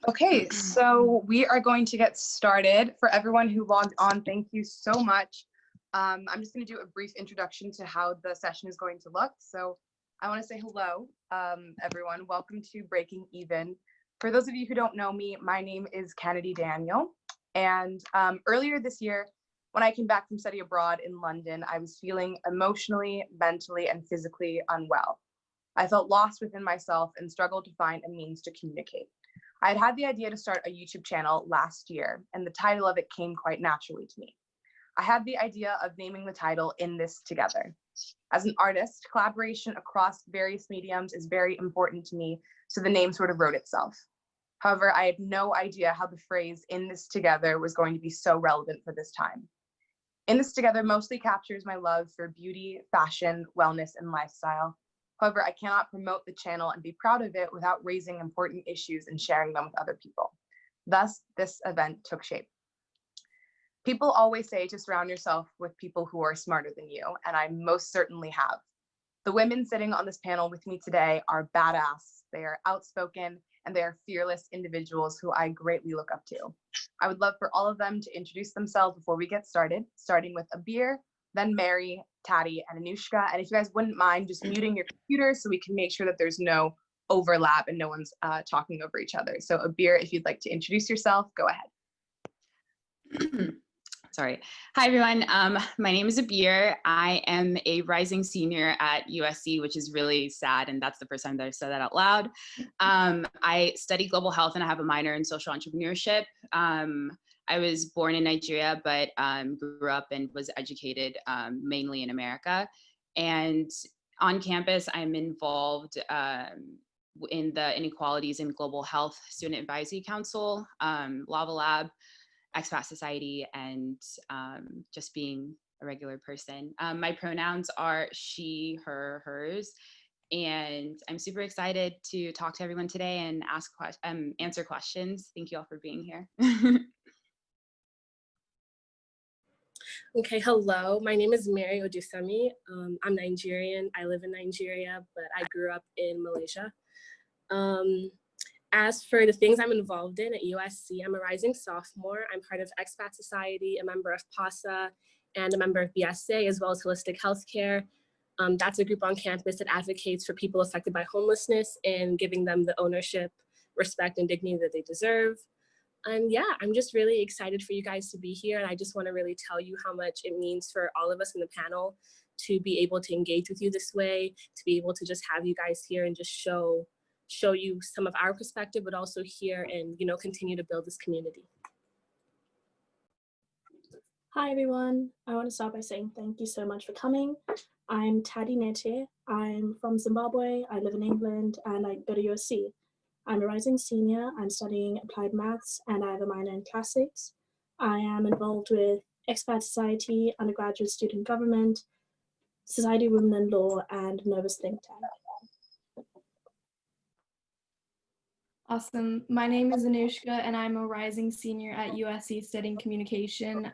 Okay, so we are going to get started. For everyone who logged on, thank you so much. I'm just going to do a brief introduction to how the session is going to look. So I want to say hello, everyone. Welcome to Breaking Even. For those of you who don't know me, my name is Kennedy Daniel. And earlier this year, when I came back from study abroad in London, I was feeling emotionally, mentally, and physically unwell. I felt lost within myself and struggled to find a means to communicate. I had the idea to start a YouTube channel last year, and the title of it came quite naturally to me. I had the idea of naming the title In This Together. As an artist, collaboration across various mediums is very important to me, so the name sort of wrote itself. However, I had no idea how the phrase In This Together was going to be so relevant for this time. In This Together mostly captures my love for beauty, fashion, wellness, and lifestyle. However, I cannot promote the channel and be proud of it without raising important issues and sharing them with other people. Thus, this event took shape. People always say to surround yourself with people who are smarter than you, and I most certainly have. The women sitting on this panel with me today are badass. They are outspoken, and they are fearless individuals who I greatly look up to. I would love for all of them to introduce themselves before we get started, starting with Abir, then Mary, Taddy, and Anushka. And if you guys wouldn't mind just muting your computer so we can make sure that there's no overlap and no one's talking over each other. So Abir, if you'd like to introduce yourself, go ahead. Sorry. Hi, everyone. My name is Abir. I am a rising senior at USC, which is really sad. And that's the first time that I've said that out loud. I study global health and I have a minor in social entrepreneurship. I was born in Nigeria, but grew up and was educated mainly in America. And on campus, I'm involved in the Inequalities in Global Health Student Advisory Council, Lava Lab, Expat Society, and just being a regular person. My pronouns are she, her, hers. And I'm super excited to talk to everyone today and answer questions. Thank you all for being here. Okay, hello. My name is Mary Odusemi. I'm Nigerian. I live in Nigeria, but I grew up in Malaysia. As for the things I'm involved in at USC, I'm a rising sophomore. I'm part of Expat Society, a member of PASA, and a member of BSA, as well as Holistic Healthcare. That's a group on campus that advocates for people affected by homelessness and giving them the ownership, respect, and dignity that they deserve. And yeah, I'm just really excited for you guys to be here. And I just want to really tell you how much it means for all of us in the panel to be able to engage with you this way, to be able to just have you guys here and just show you some of our perspective, but also hear and, you know, continue to build this community. Hi, everyone. I want to start by saying thank you so much for coming. I'm Taddy Nete. I'm from Zimbabwe. I live in England and I go to USC. I'm a rising senior. I'm studying applied maths and I have a minor in classics. I am involved with Expat Society, undergraduate student government, Society of Women in Law, and Novus Think Tank. Awesome. My name is Anushka and I'm a rising senior at USC studying communication.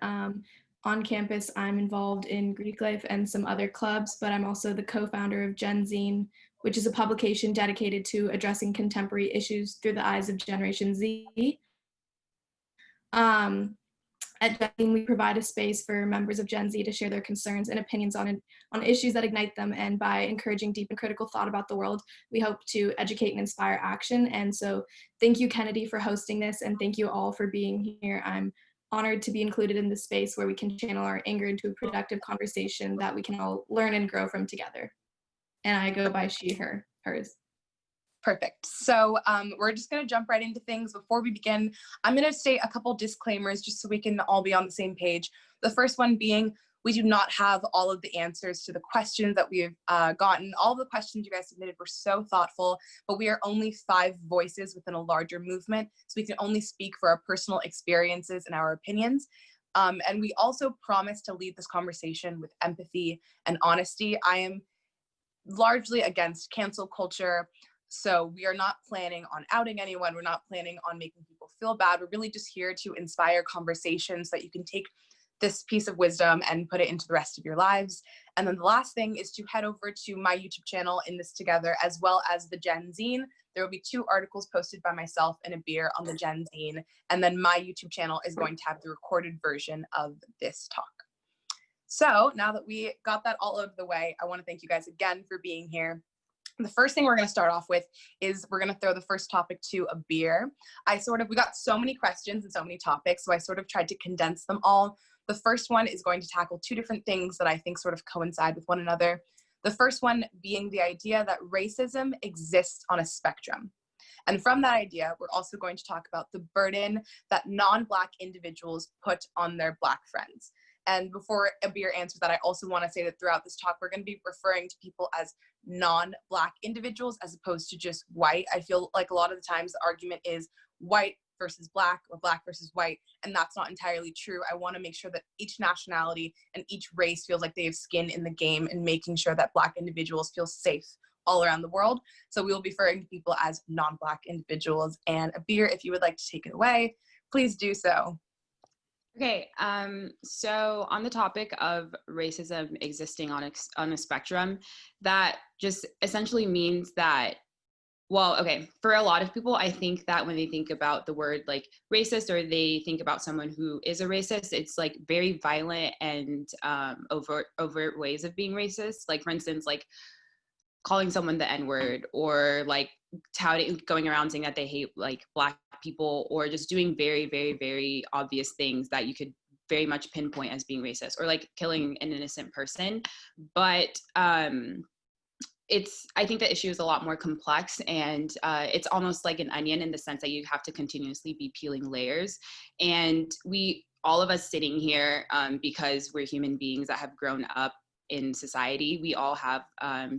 On campus, I'm involved in Greek life and some other clubs, but I'm also the co-founder of Gen Zine, which is a publication dedicated to addressing contemporary issues through the eyes of Generation Z. At Gen Zine, we provide a space for members of Gen Z to share their concerns and opinions on issues that ignite them, and by encouraging deep and critical thought about the world, we hope to educate and inspire action. And so thank you, Kennedy, for hosting this, and thank you all for being here. I'm honored to be included in this space where we can channel our anger into a productive conversation that we can all learn and grow from together. And I go by she, her, hers. Perfect. So we're just going to jump right into things. Before we begin, I'm going to state a couple disclaimers just so we can all be on the same page. The first one being, we do not have all of the answers to the questions that we've gotten. All of the questions you guys submitted were so thoughtful, but we are only 5 voices within a larger movement, so we can only speak for our personal experiences and our opinions. And we also promise to lead this conversation with empathy and honesty. I am largely against cancel culture. So we are not planning on outing anyone. We're not planning on making people feel bad. We're really just here to inspire conversations so that you can take this piece of wisdom and put it into the rest of your lives. And then the last thing is to head over to my YouTube channel, In This Together, as well as the Gen Zine. There will be 2 articles posted by myself and Abir on the Gen Zine. And then my YouTube channel is going to have the recorded version of this talk. So now that we got that all out of the way, I want to thank you guys again for being here. The first thing we're going to start off with is we're going to throw the first topic to Abir. We got so many questions and so many topics, so I sort of tried to condense them all. The first one is going to tackle 2 different things that I think sort of coincide with one another. The first one being the idea that racism exists on a spectrum. And from that idea, we're also going to talk about the burden that non-Black individuals put on their Black friends. And before Abir answers that, I also want to say that throughout this talk, we're going to be referring to people as non-Black individuals as opposed to just white. I feel like a lot of the times the argument is white versus Black or Black versus white, and that's not entirely true. I want to make sure that each nationality and each race feels like they have skin in the game, and making sure that Black individuals feel safe all around the world. So we will be referring to people as non-Black individuals. And Abir, if you would like to take it away, please do so. Okay, so on the topic of racism existing on a spectrum, that just essentially means that, well, okay, for a lot of people, I think that when they think about the word like racist, or they think about someone who is a racist, it's like very violent and overt ways of being racist. Like, for instance, like calling someone the N-word, or like going around saying that they hate like Black people, or just doing very, very, very obvious things that you could very much pinpoint as being racist, or like killing an innocent person. But I think the issue is a lot more complex, and it's almost like an onion in the sense that you have to continuously be peeling layers. And all of us sitting here, because we're human beings that have grown up in society, we all have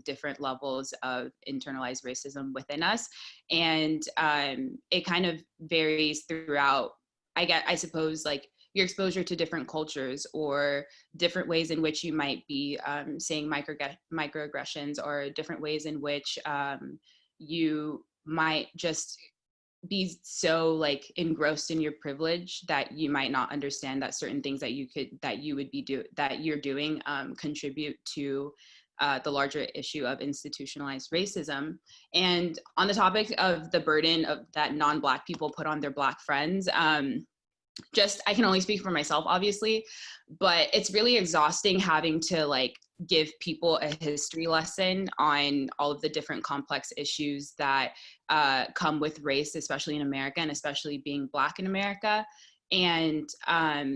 different levels of internalized racism within us. And it kind of varies throughout, I suppose, like your exposure to different cultures, or different ways in which you might be saying microaggressions, or different ways in which you might just be so like engrossed in your privilege that you might not understand that certain things that you're doing contribute to the larger issue of institutionalized racism. And on the topic of the burden of that non-Black people put on their Black friends, I can only speak for myself, obviously, but it's really exhausting having to like give people a history lesson on all of the different complex issues that come with race, especially in America, and especially being Black in America. And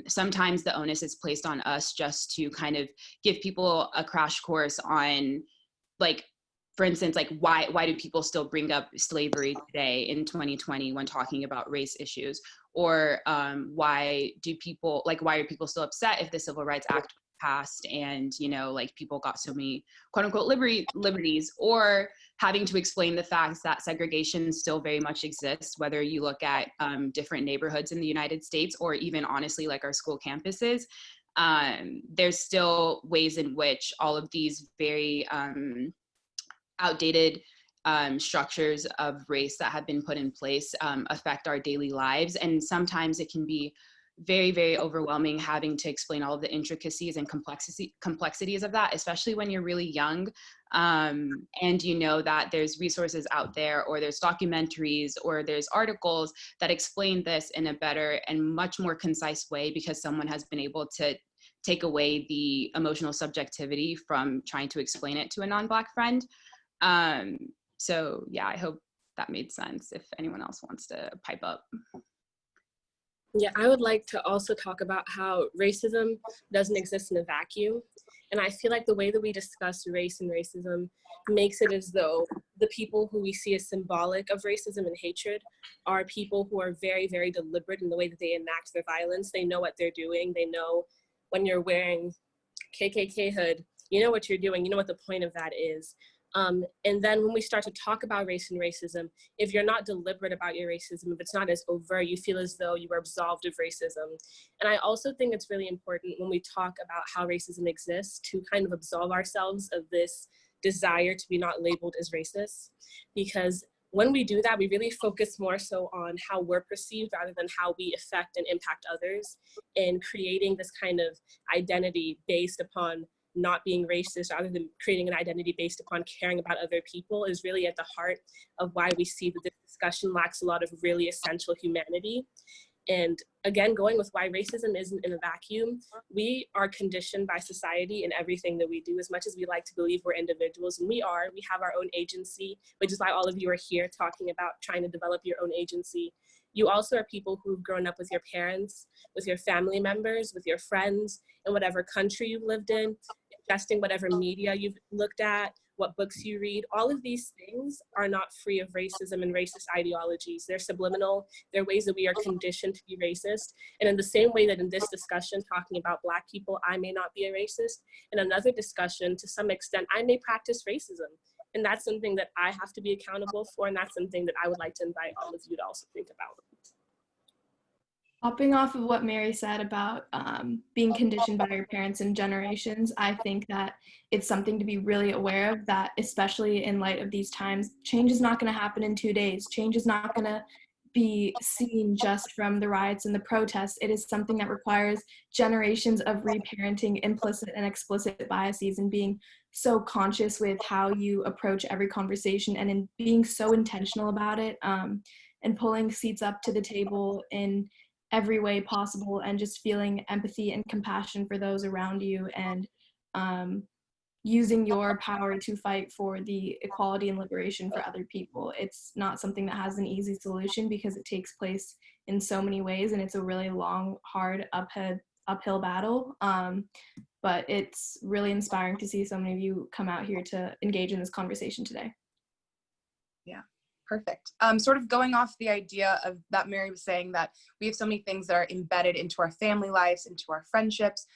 sometimes the onus is placed on us just to kind of give people a crash course on, like, for instance, like why do people still bring up slavery today in 2020 when talking about race issues? Or why are people still upset if the Civil Rights Act passed and, like people got so many quote unquote liberties, or having to explain the facts that segregation still very much exists, whether you look at different neighborhoods in the United States, or even honestly like our school campuses. There's still ways in which all of these very outdated structures of race that have been put in place affect our daily lives. And sometimes it can be very, very overwhelming having to explain all of the intricacies and complexities of that, especially when you're really young. And you know that there's resources out there, or there's documentaries, or there's articles that explain this in a better and much more concise way, because someone has been able to take away the emotional subjectivity from trying to explain it to a non-Black friend. So yeah, I hope that made sense. If anyone else wants to pipe up. Yeah, I would like to also talk about how racism doesn't exist in a vacuum. And I feel like the way that we discuss race and racism makes it as though the people who we see as symbolic of racism and hatred are people who are very, very deliberate in the way that they enact their violence. They know what they're doing. They know when you're wearing KKK hood, you know what you're doing. You know what the point of that is. And then when we start to talk about race and racism, if you're not deliberate about your racism, if it's not as overt, you feel as though you are absolved of racism. And I also think it's really important when we talk about how racism exists to kind of absolve ourselves of this desire to be not labeled as racist. Because when we do that, we really focus more so on how we're perceived rather than how we affect and impact others, and creating this kind of identity based upon not being racist rather than creating an identity based upon caring about other people is really at the heart of why we see that this discussion lacks a lot of really essential humanity. And again, going with why racism isn't in a vacuum, we are conditioned by society in everything that we do. As much as we like to believe we're individuals, and we have our own agency, which is why all of you are here talking about trying to develop your own agency. You also are people who've grown up with your parents, with your family members, with your friends, in whatever country you've lived in, ingesting whatever media you've looked at, what books you read. All of these things are not free of racism and racist ideologies. They're subliminal. They're ways that we are conditioned to be racist. And in the same way that in this discussion, talking about Black people, I may not be a racist. In another discussion, to some extent, I may practice racism. And that's something that I have to be accountable for. And that's something that I would like to invite all of you to also think about. Hopping off of what Mary said about being conditioned by your parents and generations, I think that it's something to be really aware of, that especially in light of these times, change is not going to happen in 2 days. Change is not going to be seen just from the riots and the protests. It is something that requires generations of reparenting implicit and explicit biases, and being so conscious with how you approach every conversation, and in being so intentional about it, and pulling seats up to the table in every way possible, and just feeling empathy and compassion for those around you, and using your power to fight for the equality and liberation for other people. It's not something that has an easy solution, because it takes place in so many ways, and it's a really long, hard uphill battle. But it's really inspiring to see so many of you come out here to engage in this conversation today. Yeah. Perfect. Sort of going off the idea of that Mary was saying, that we have so many things that are embedded into our family lives, into our friendships.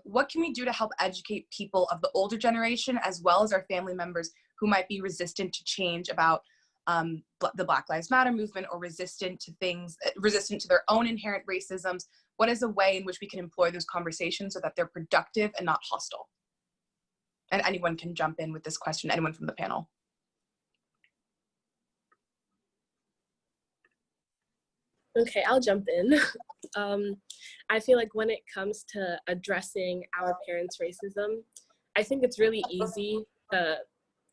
What can we do to help educate people of the older generation, as well as our family members who might be resistant to change about the Black Lives Matter movement, or resistant to their own inherent racisms? What is a way in which we can employ those conversations so that they're productive and not hostile? And anyone can jump in with this question, anyone from the panel. Okay, I'll jump in. I feel like when it comes to addressing our parents' racism, I think it's really easy to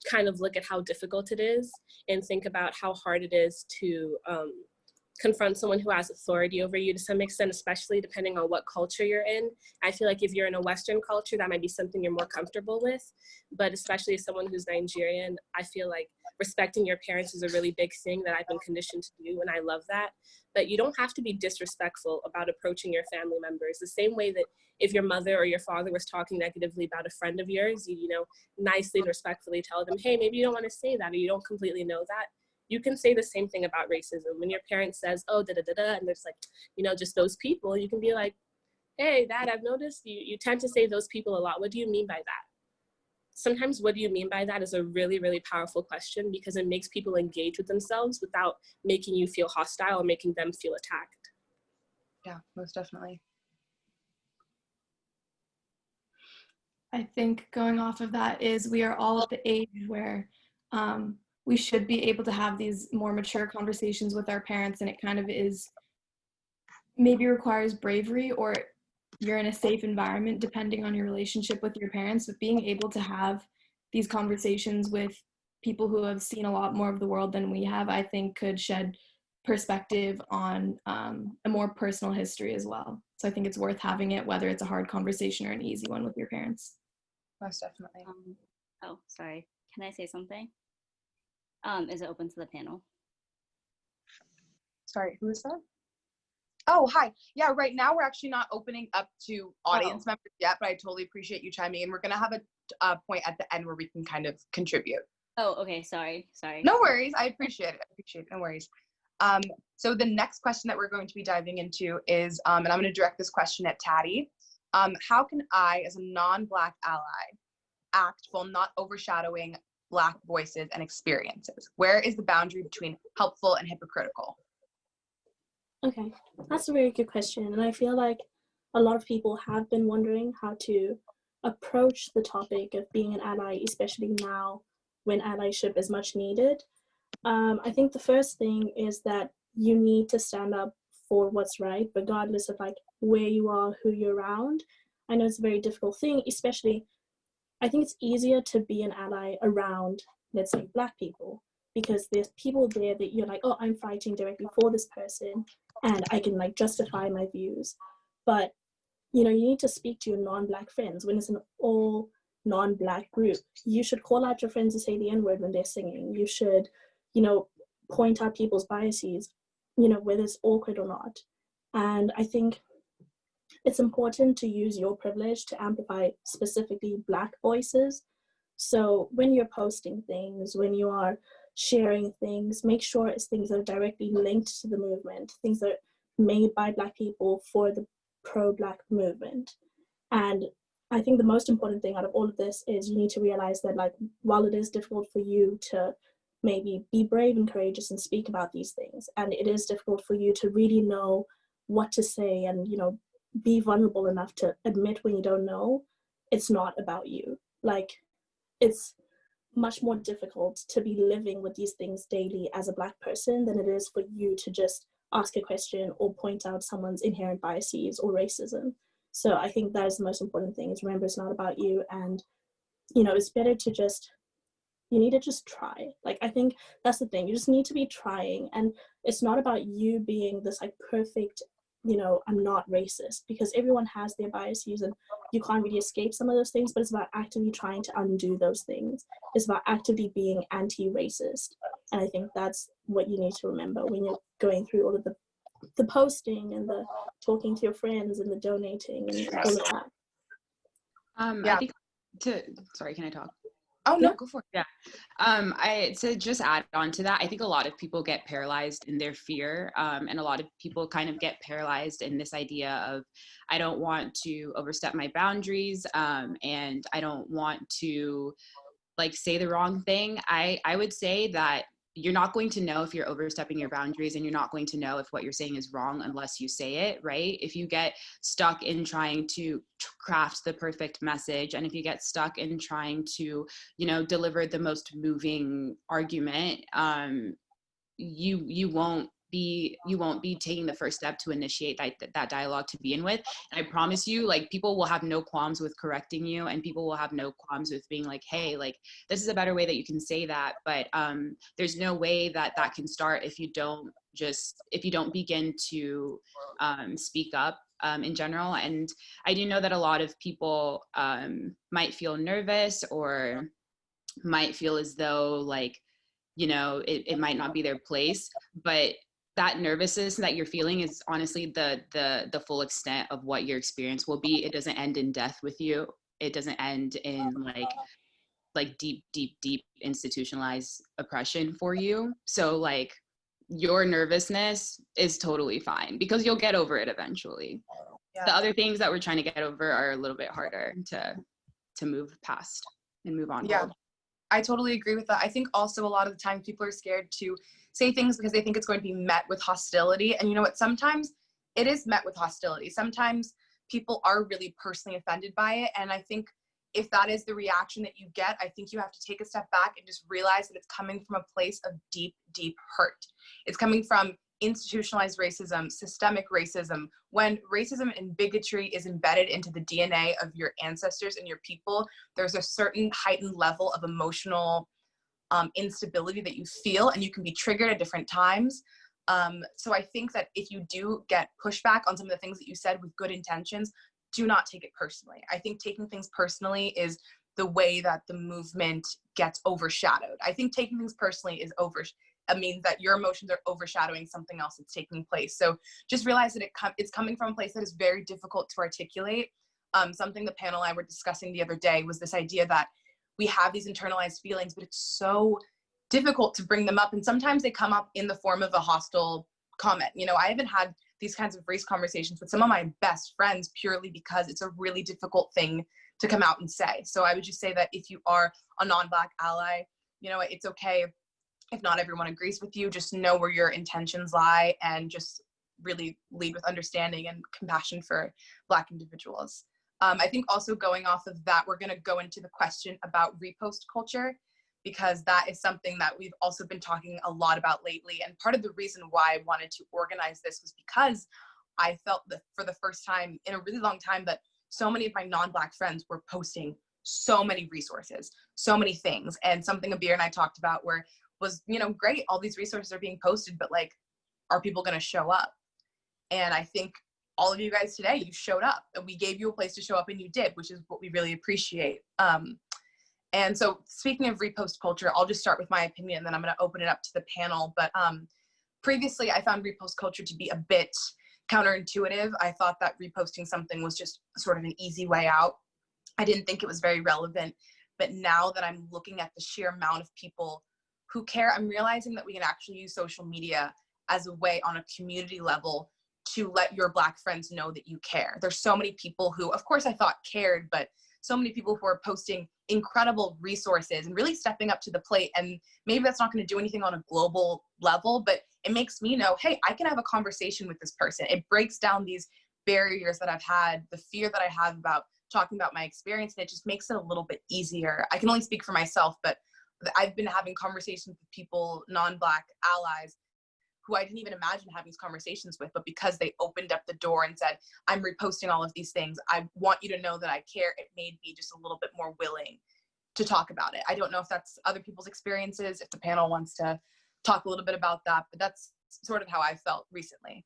kind of look at how difficult it is and think about how hard it is to confront someone who has authority over you to some extent, especially depending on what culture you're in. I feel like if you're in a Western culture, that might be something you're more comfortable with, but especially as someone who's Nigerian, I feel like respecting your parents is a really big thing that I've been conditioned to do, and I love that. But you don't have to be disrespectful about approaching your family members. The same way that if your mother or your father was talking negatively about a friend of yours, you know, nicely and respectfully tell them, hey, maybe you don't want to say that, or you don't completely know that. You can say the same thing about racism. When your parent says, oh, da-da-da-da, and there's like, you know, just those people, you can be like, hey, Dad, I've noticed you tend to say those people a lot. What do you mean by that? Sometimes what do you mean by that is a really, really powerful question, because it makes people engage with themselves without making you feel hostile or making them feel attacked. Yeah, most definitely. I think going off of that is we are all at the age where we should be able to have these more mature conversations with our parents, and it kind of is maybe requires bravery, or you're in a safe environment depending on your relationship with your parents. But being able to have these conversations with people who have seen a lot more of the world than we have, I think could shed perspective on a more personal history as well. So I think it's worth having it, whether it's a hard conversation or an easy one with your parents. Most definitely. Oh, sorry. Can I say something? Is it open to the panel? Sorry, who is that? Oh, hi. Yeah, right now we're actually not opening up to audience members yet, but I totally appreciate you chiming in. We're going to have a point at the end where we can kind of contribute. Oh, okay. Sorry. No worries. I appreciate it. No worries. So the next question that we're going to be diving into is, and I'm going to direct this question at Taddy. How can I, as a non-Black ally, act while not overshadowing Black voices and experiences? Where is the boundary between helpful and hypocritical? Okay, that's a very good question. And I feel like a lot of people have been wondering how to approach the topic of being an ally, especially now when allyship is much needed. I think the first thing is that you need to stand up for what's right, regardless of like where you are, who you're around. I know it's a very difficult thing, especially I think it's easier to be an ally around, let's say, Black people, because there's people there that you're like, oh, I'm fighting directly for this person and I can like justify my views. But, you know, you need to speak to your non-Black friends. When it's an all non-Black group, you should call out your friends to say the N-word when they're singing. You should, you know, point out people's biases, you know, whether it's awkward or not. And I think it's important to use your privilege to amplify specifically Black voices. So when you're posting things, when you are sharing things, make sure it's things that are directly linked to the movement, things that are made by Black people for the pro-Black movement. And I think the most important thing out of all of this is you need to realize that, like, while it is difficult for you to maybe be brave and courageous and speak about these things, and it is difficult for you to really know what to say and, you know, be vulnerable enough to admit when you don't know, it's not about you. Like, it's much more difficult to be living with these things daily as a Black person than it is for you to just ask a question or point out someone's inherent biases or racism. So I think that is the most important thing, is remember it's not about you. And, you know, it's better to just, you need to just try. Like, I think that's the thing, you just need to be trying. And it's not about you being this like perfect, you know, I'm not racist, because everyone has their biases and you can't really escape some of those things, but it's about actively trying to undo those things. It's about actively being anti-racist. And I think that's what you need to remember when you're going through all of the posting and the talking to your friends and the donating and all of that. I think sorry, can I talk? Oh, no, go for it. Yeah. To just add on to that, I think a lot of people get paralyzed in their fear. And a lot of people kind of get paralyzed in this idea of, I don't want to overstep my boundaries, and I don't want to like say the wrong thing. I would say that you're not going to know if you're overstepping your boundaries, and you're not going to know if what you're saying is wrong unless you say it, right? If you get stuck in trying to craft the perfect message, and if you get stuck in trying to, you know, deliver the most moving argument, you won't be taking the first step to initiate that dialogue to begin with. And I promise you, like, people will have no qualms with correcting you, and people will have no qualms with being like, hey, like, this is a better way that you can say that. But there's no way that can start if you don't begin to speak up in general. And I do know that a lot of people might feel nervous, or might feel as though, like, you know, it might not be their place, but that nervousness that you're feeling is honestly the full extent of what your experience will be. It doesn't end in death with you. It doesn't end in like deep institutionalized oppression for you. So like, your nervousness is totally fine, because you'll get over it eventually. Yeah. The other things that we're trying to get over are a little bit harder to move past and move on. Yeah. I totally agree with that. I think also a lot of the time people are scared to say things because they think it's going to be met with hostility. And you know what? Sometimes it is met with hostility. Sometimes people are really personally offended by it. And I think if that is the reaction that you get, I think you have to take a step back and just realize that it's coming from a place of deep, deep hurt. It's coming from institutionalized racism, systemic racism. When racism and bigotry is embedded into the DNA of your ancestors and your people, there's a certain heightened level of emotional instability that you feel, and you can be triggered at different times. So I think that if you do get pushback on some of the things that you said with good intentions, do not take it personally. I think taking things personally is the way that the movement gets overshadowed. I think taking things personally means that your emotions are overshadowing something else that's taking place. So just realize that it's coming from a place that is very difficult to articulate. Something the panel and I were discussing the other day was this idea that we have these internalized feelings, but it's so difficult to bring them up. And sometimes they come up in the form of a hostile comment. You know, I haven't had these kinds of race conversations with some of my best friends purely because it's a really difficult thing to come out and say. So I would just say that if you are a non-Black ally, you know, it's okay if not everyone agrees with you. Just know where your intentions lie and just really lead with understanding and compassion for Black individuals. I think also going off of that, we're going to go into the question about repost culture, because that is something that we've also been talking a lot about lately. And part of the reason why I wanted to organize this was because I felt that for the first time in a really long time that so many of my non-Black friends were posting so many resources, so many things. And something Abir and I talked about was, great, all these resources are being posted, but like, are people going to show up? And I think all of you guys today, you showed up, and we gave you a place to show up, and you did, which is what we really appreciate. And so speaking of repost culture, I'll just start with my opinion, and then I'm going to open it up to the panel. But previously, I found repost culture to be a bit counterintuitive. I thought that reposting something was just sort of an easy way out. I didn't think it was very relevant. But now that I'm looking at the sheer amount of people who care, I'm realizing that we can actually use social media as a way on a community level to let your Black friends know that you care. There's so many people who, of course I thought cared, but so many people who are posting incredible resources and really stepping up to the plate. And maybe that's not going to do anything on a global level, but it makes me know, hey, I can have a conversation with this person. It breaks down these barriers that I've had, the fear that I have about talking about my experience, and it just makes it a little bit easier. I can only speak for myself, but I've been having conversations with people, non-Black allies, who I didn't even imagine having these conversations with, but because they opened up the door and said, I'm reposting all of these things, I want you to know that I care, it made me just a little bit more willing to talk about it. I don't know if that's other people's experiences, if the panel wants to talk a little bit about that, but that's sort of how I felt recently.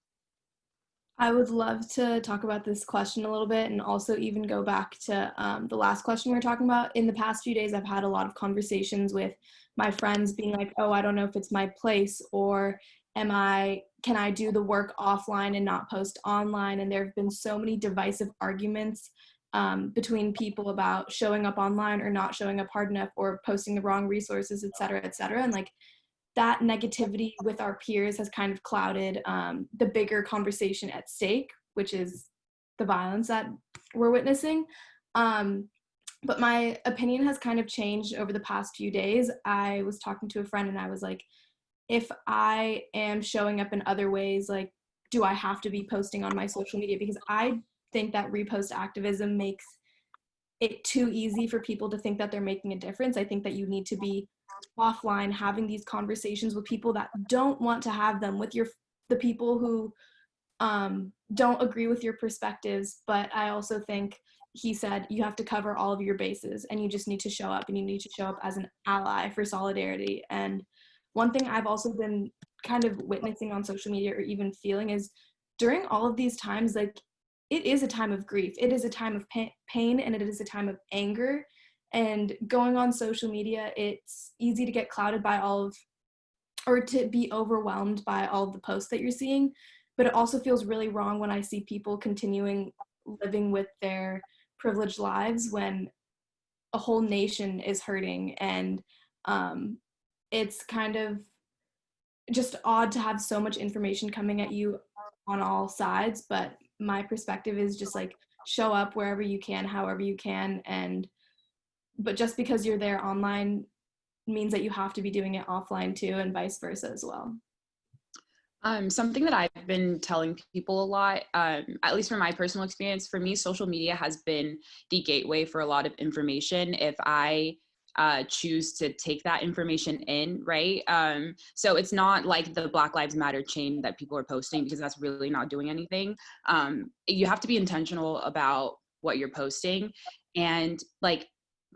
I would love to talk about this question a little bit, and also even go back to the last question we were talking about. In the past few days, I've had a lot of conversations with my friends being like, oh, I don't know if it's my place, or can I do the work offline and not post online? And there have been so many divisive arguments between people about showing up online or not showing up hard enough, or posting the wrong resources, et cetera, et cetera. And like, that negativity with our peers has kind of clouded the bigger conversation at stake, which is the violence that we're witnessing. But my opinion has kind of changed over the past few days. I was talking to a friend and I was like, if I am showing up in other ways, like, do I have to be posting on my social media? Because I think that repost activism makes it too easy for people to think that they're making a difference. I think that you need to be offline having these conversations with people that don't want to have them, with the people who don't agree with your perspectives. But I also think he said you have to cover all of your bases, and you just need to show up, and you need to show up as an ally for solidarity. And one thing I've also been kind of witnessing on social media, or even feeling, is during all of these times, like, it is a time of grief, it is a time of pain, and it is a time of anger. And going on social media, it's easy to get clouded by or to be overwhelmed by all of the posts that you're seeing. But it also feels really wrong when I see people continuing living with their privileged lives when a whole nation is hurting. And it's kind of just odd to have so much information coming at you on all sides. But my perspective is just like, show up wherever you can, however you can. But just because you're there online means that you have to be doing it offline too, and vice versa as well. Something that I've been telling people a lot, at least from my personal experience, for me, social media has been the gateway for a lot of information if I choose to take that information in, right? So it's not like the Black Lives Matter chain that people are posting, because that's really not doing anything. You have to be intentional about what you're posting. And like,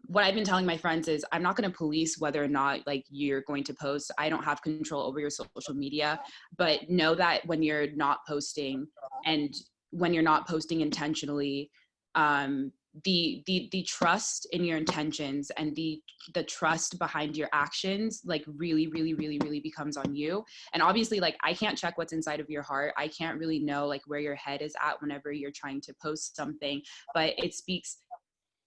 what I've been telling my friends is, I'm not going to police whether or not like you're going to post. I don't have control over your social media, but know that when you're not posting, and when you're not posting intentionally, the trust in your intentions and the trust behind your actions, like really becomes on you. And obviously, like, I can't check what's inside of your heart. I can't really know like where your head is at whenever you're trying to post something, but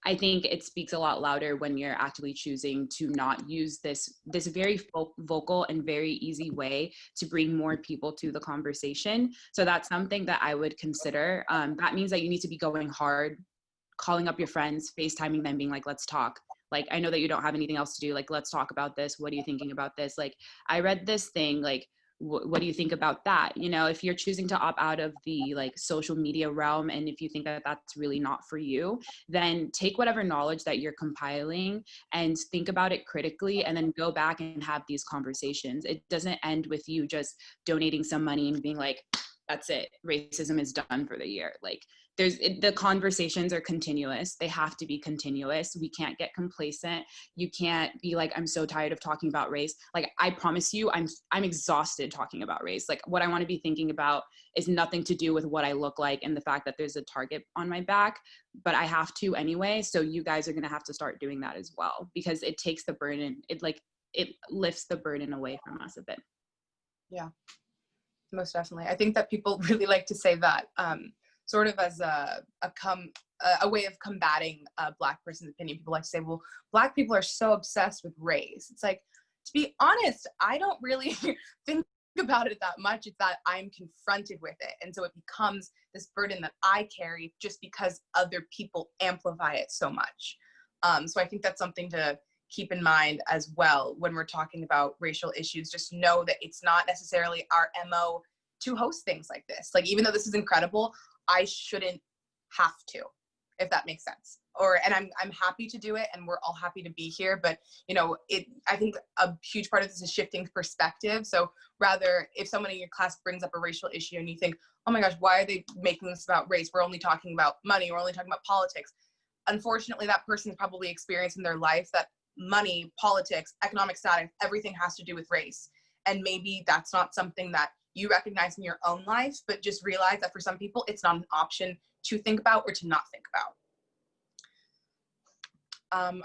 I think it speaks a lot louder when you're actually choosing to not use this very vocal and very easy way to bring more people to the conversation. So that's something that I would consider. That means that you need to be going hard, calling up your friends, FaceTiming them, being like, let's talk. Like, I know that you don't have anything else to do. Like, let's talk about this. What are you thinking about this? Like, I read this thing, like, what do you think about that? You know, if you're choosing to opt out of the like social media realm, and if you think that that's really not for you, then take whatever knowledge that you're compiling and think about it critically, and then go back and have these conversations. It doesn't end with you just donating some money and being like, that's it, racism is done for the year. Like, the conversations are continuous. They have to be continuous. We can't get complacent. You can't be like, I'm so tired of talking about race. Like, I promise you, I'm exhausted talking about race. Like, what I want to be thinking about is nothing to do with what I look like and the fact that there's a target on my back, but I have to anyway. So you guys are going to have to start doing that as well, because it takes the burden. It lifts the burden away from us a bit. Yeah, most definitely. I think that people really like to say that, sort of as a way of combating a Black person's opinion. People like to say, well, Black people are so obsessed with race. It's like, to be honest, I don't really think about it that much. It's that I'm confronted with it. And so it becomes this burden that I carry just because other people amplify it so much. So I think that's something to keep in mind as well when we're talking about racial issues. Just know that it's not necessarily our MO to host things like this. Like, even though this is incredible, I shouldn't have to, if that makes sense. And I'm happy to do it, and we're all happy to be here. But you know, I think a huge part of this is shifting perspective. So rather, if someone in your class brings up a racial issue and you think, oh my gosh, why are they making this about race? We're only talking about money. We're only talking about politics. Unfortunately, that person is probably experienced in their life that money, politics, economic status, everything has to do with race. And maybe that's not something that you recognize in your own life, but just realize that for some people, it's not an option to think about or to not think about.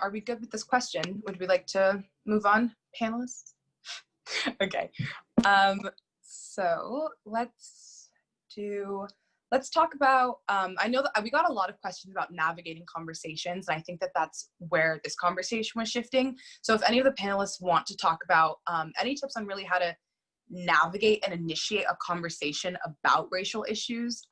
Are we good with this question? Would we like to move on, panelists? Okay. So let's talk about, I know that we got a lot of questions about navigating conversations, and I think that that's where this conversation was shifting. So if any of the panelists want to talk about any tips on really how to navigate and initiate a conversation about racial issues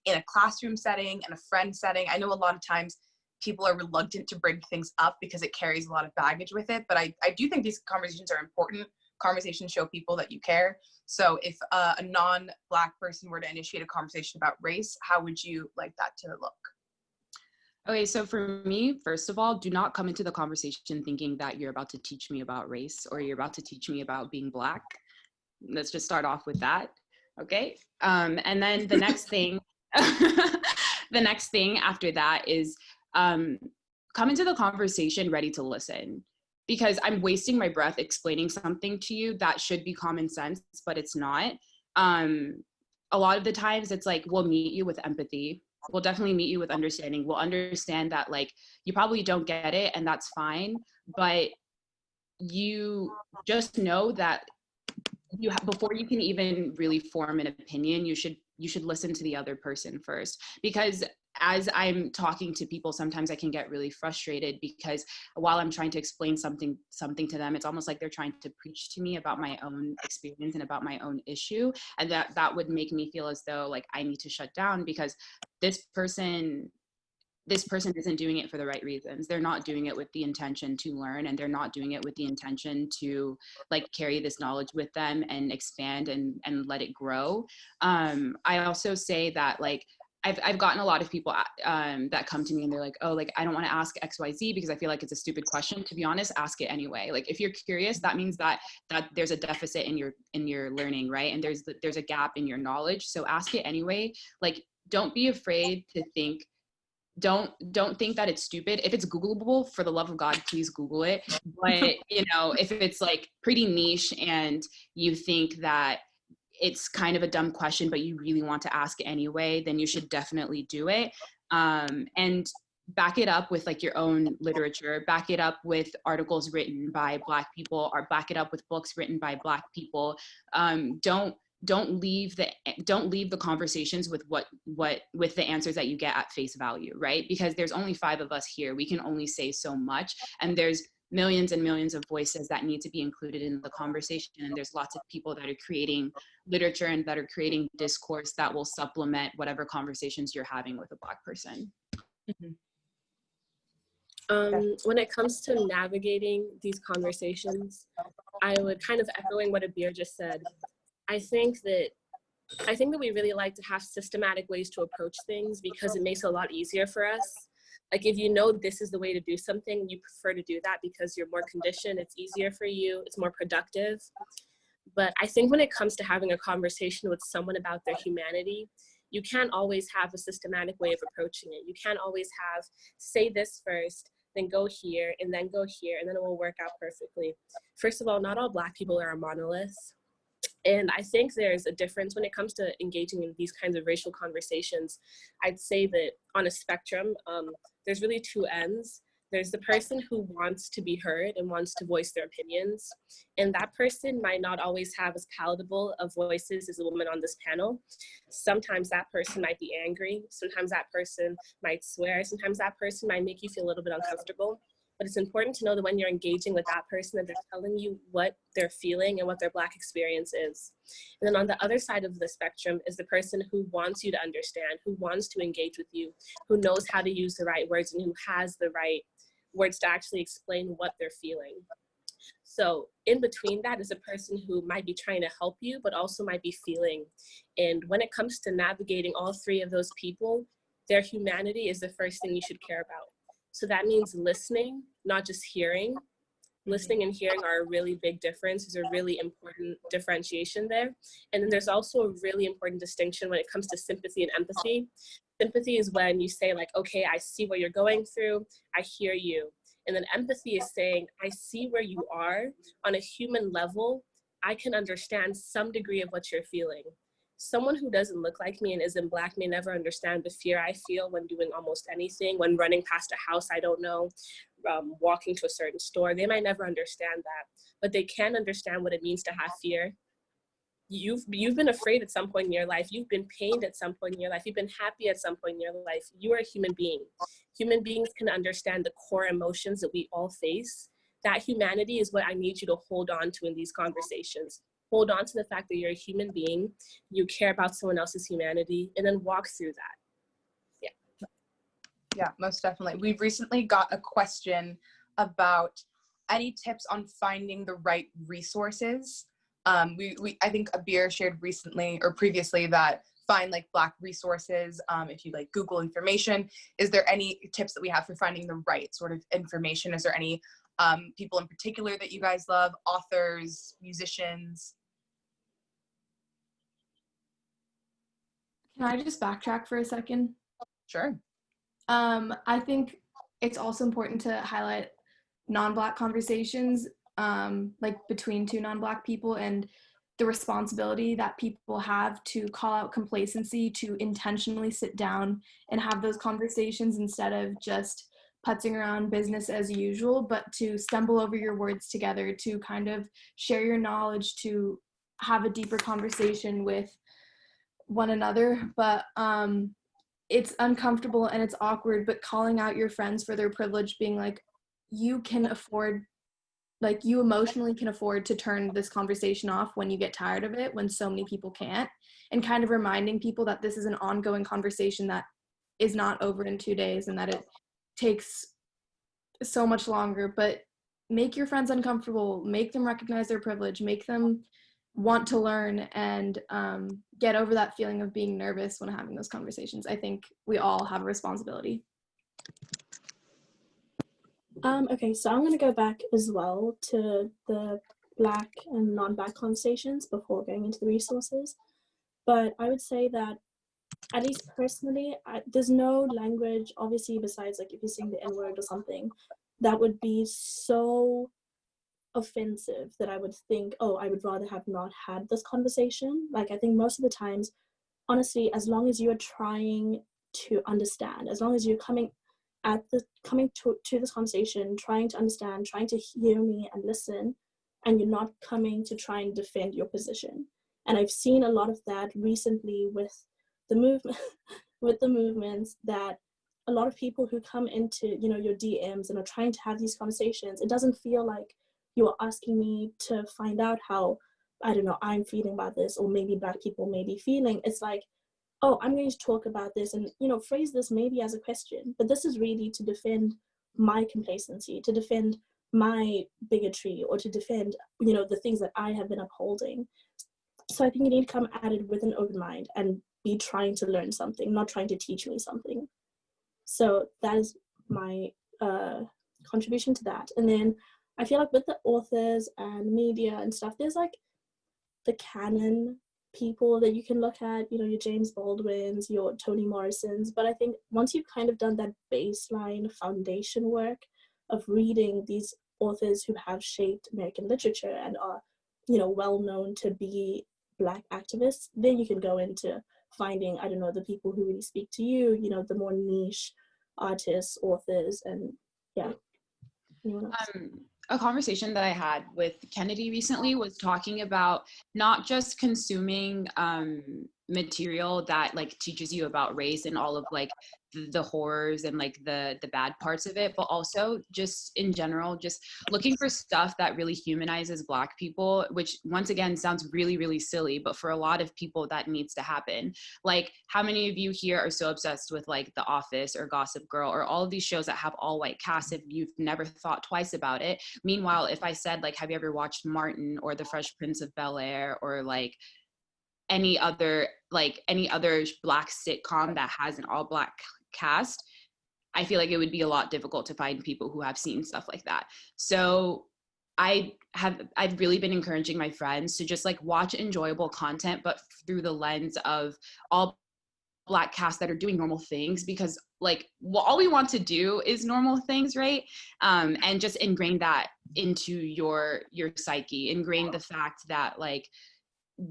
in a classroom setting, in a friend setting. I know a lot of times people are reluctant to bring things up because it carries a lot of baggage with it, but I do think these conversations are important. Conversations show people that you care. So if a non-Black person were to initiate a conversation about race, how would you like that to look? Okay, so for me, first of all, do not come into the conversation thinking that you're about to teach me about race or you're about to teach me about being Black. Let's just start off with that, okay? And then the next thing, the next thing after that is come into the conversation ready to listen, because I'm wasting my breath explaining something to you that should be common sense, but it's not. A lot of the times it's like, we'll meet you with empathy. We'll definitely meet you with understanding. We'll understand that like, you probably don't get it and that's fine, but you just know that before you can even really form an opinion, you should listen to the other person first. Because as I'm talking to people, sometimes I can get really frustrated because while I'm trying to explain something to them, it's almost like they're trying to preach to me about my own experience and about my own issue. And that would make me feel as though like I need to shut down because this person isn't doing it for the right reasons. They're not doing it with the intention to learn, and they're not doing it with the intention to like carry this knowledge with them and expand and let it grow. I also say that like, I've gotten a lot of people that come to me and they're like, oh, like, I don't want to ask XYZ because I feel like it's a stupid question. To be honest, ask it anyway. Like, if you're curious, that means that there's a deficit in your learning, right? And there's a gap in your knowledge. So ask it anyway. Like, don't be afraid to think. Don't think that it's stupid. If it's Googleable, for the love of God, please Google it. But you know, if it's like pretty niche and you think that it's kind of a dumb question, but you really want to ask anyway, then you should definitely do it. And back it up with like your own literature, back it up with articles written by Black people, or back it up with books written by Black people. Don't leave the conversations with with the answers that you get at face value, right? Because there's only 5 of us here. We can only say so much, and there's millions and millions of voices that need to be included in the conversation. And there's lots of people that are creating literature and that are creating discourse that will supplement whatever conversations you're having with a Black person. When it comes to navigating these conversations, I would kind of echoing what Abir just said. I think that we really like to have systematic ways to approach things because it makes it a lot easier for us. Like if you know this is the way to do something, you prefer to do that because you're more conditioned, it's easier for you, it's more productive. But I think when it comes to having a conversation with someone about their humanity, you can't always have a systematic way of approaching it. You can't always have, say this first, then go here, and then go here, and then it will work out perfectly. First of all, not all Black people are a monolith. And I think there's a difference when it comes to engaging in these kinds of racial conversations. I'd say that on a spectrum, there's really two ends. There's the person who wants to be heard and wants to voice their opinions. And that person might not always have as palatable of voices as the woman on this panel. Sometimes that person might be angry. Sometimes that person might swear. Sometimes that person might make you feel a little bit uncomfortable. But it's important to know that when you're engaging with that person, that they're telling you what they're feeling and what their Black experience is. And then on the other side of the spectrum is the person who wants you to understand, who wants to engage with you, who knows how to use the right words and who has the right words to actually explain what they're feeling. So in between that is a person who might be trying to help you, but also might be feeling. And when it comes to navigating all three of those people, their humanity is the first thing you should care about. So that means listening, not just hearing. Listening and hearing are a really big difference. There's a really important differentiation there. And then there's also a really important distinction when it comes to sympathy and empathy. Sympathy is when you say like, okay, I see what you're going through, I hear you. And then empathy is saying, I see where you are on a human level. I can understand some degree of what you're feeling. Someone who doesn't look like me and isn't Black may never understand the fear I feel when doing almost anything, when running past a house I don't know, walking to a certain store. They might never understand that, but they can understand what it means to have fear. You've been afraid at some point in your life. You've been pained at some point in your life. You've been happy at some point in your life. You are a human being. Human beings can understand the core emotions that we all face. That humanity is what I need you to hold on to in these conversations. Hold on to the fact that you're a human being, you care about someone else's humanity, and then walk through that. Yeah, most definitely. We've recently got a question about any tips on finding the right resources. I think Abir shared recently or previously that find like Black resources if you like Google information. Is there any tips that we have for finding the right sort of information? Is there any people in particular that you guys love, authors, musicians? Can I just backtrack for a second? Sure. I think it's also important to highlight non-Black conversations, like between two non-Black people, and the responsibility that people have to call out complacency, to intentionally sit down and have those conversations instead of just putzing around business as usual, but to stumble over your words together, to kind of share your knowledge, to have a deeper conversation with one another. But it's uncomfortable and it's awkward, but calling out your friends for their privilege, being like, you can afford, like you emotionally can afford to turn this conversation off when you get tired of it, when so many people can't, and kind of reminding people that this is an ongoing conversation that is not over in 2 days and that it takes so much longer. But make your friends uncomfortable, make them recognize their privilege, make them want to learn, and get over that feeling of being nervous when having those conversations. I think we all have a responsibility. Okay, so I'm going to go back as well to the Black and non-Black conversations before going into the resources. But I would say that, at least personally, there's no language, obviously, besides like if you're saying the N-word or something, that would be so offensive that I would think, oh, I would rather have not had this conversation. Like, I think most of the times, honestly, as long as you're trying to understand, as long as you're coming to this conversation, trying to understand, trying to hear me and listen, and you're not coming to try and defend your position. And I've seen a lot of that recently with the movement, with the movements, that a lot of people who come into, you know, your DMs and are trying to have these conversations, it doesn't feel like you're asking me to find out how, I don't know, I'm feeling about this, or maybe Black people may be feeling. It's like, oh, I'm going to talk about this and, you know, phrase this maybe as a question, but this is really to defend my complacency, to defend my bigotry, or to defend, you know, the things that I have been upholding. So I think you need to come at it with an open mind and be trying to learn something, not trying to teach me something. So that is my contribution to that. And then I feel like with the authors and media and stuff, there's like the canon people that you can look at, you know, your James Baldwins, your Toni Morrisons. But I think once you've kind of done that baseline foundation work of reading these authors who have shaped American literature and are, you know, well known to be Black activists, then you can go into finding, I don't know, the people who really speak to you, you know, the more niche artists, authors, and yeah. Anyone else? A conversation that I had with Kennedy recently was talking about not just consuming material that like teaches you about race and all of like the horrors and like the bad parts of it, but also just in general, just looking for stuff that really humanizes Black people, which once again sounds really, really silly, but for a lot of people that needs to happen. Like, how many of you here are so obsessed with like The Office or Gossip Girl or all of these shows that have all white casts if you've never thought twice about it? Meanwhile, if I said like, have you ever watched Martin or The Fresh Prince of Bel-Air or like any other Black sitcom that has an all Black cast, I feel like it would be a lot difficult to find people who have seen stuff like that. So I've really been encouraging my friends to just like watch enjoyable content, but through the lens of all Black casts that are doing normal things, because like, well, all we want to do is normal things, right? And just ingrain that into your psyche, ingrain the fact that like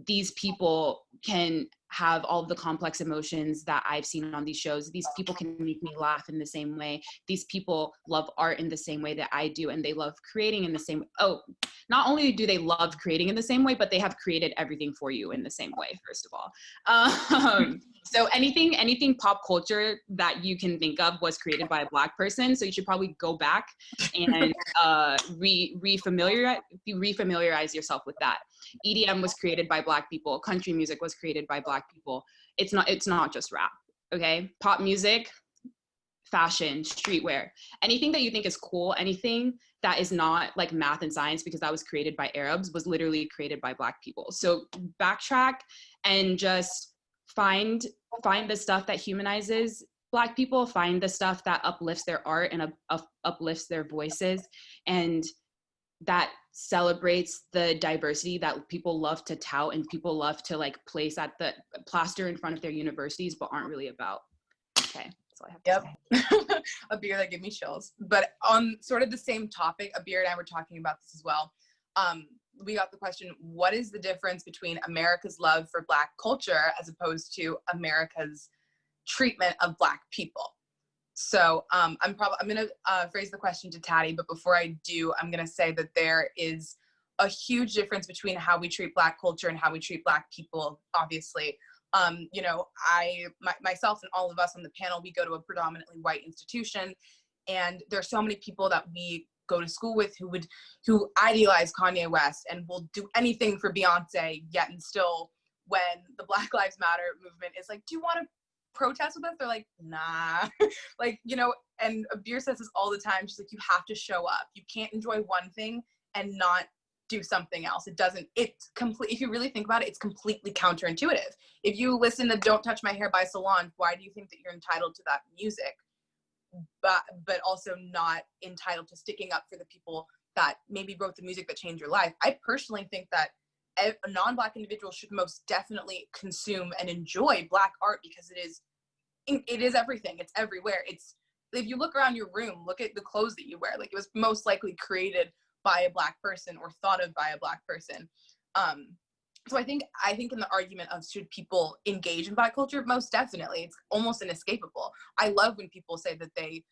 these people can have all of the complex emotions that I've seen on these shows. These people can make me laugh in the same way. These people love art in the same way that I do, and they love creating in the same way. Oh, not only do they love creating in the same way, but they have created everything for you in the same way, first of all. So anything pop culture that you can think of was created by a Black person. So you should probably go back and refamiliarize yourself with that. EDM was created by Black people. Country music was created by Black people. It's not just rap, okay? Pop music, fashion, streetwear, anything that you think is cool, anything that is not like math and science because that was created by Arabs was literally created by Black people. So backtrack and just find the stuff that humanizes Black people, find the stuff that uplifts their art and uplifts their voices, and that celebrates the diversity that people love to tout and people love to like place at the plaster in front of their universities, but aren't really about. Okay, that's all I have to say. A beer that gave me chills. But on sort of the same topic, a beer and I were talking about this as well. We got the question, what is the difference between America's love for Black culture as opposed to America's treatment of Black people? So I'm going to phrase the question to Taddy, but before I do, I'm going to say that there is a huge difference between how we treat Black culture and how we treat Black people, obviously. You know, myself and all of us on the panel, we go to a predominantly white institution, and there's so many people that we go to school with who idealize Kanye West and will do anything for Beyonce, yet and still when the Black Lives Matter movement is like, do you want to protest with us? They're like, nah. Like, you know, and Beer says this all the time. She's like, you have to show up. You can't enjoy one thing and not do something else. If you really think about it, it's completely counterintuitive. If you listen to Don't Touch My Hair by Solange, why do you think that you're entitled to that music, but also not entitled to sticking up for the people that maybe wrote the music that changed your life? I personally think that a non-Black individual should most definitely consume and enjoy Black art because it is everything. It's everywhere. If you look around your room, look at the clothes that you wear. Like, it was most likely created by a Black person or thought of by a Black person. So I think in the argument of should people engage in Black culture, most definitely. It's almost inescapable. I love when people say that they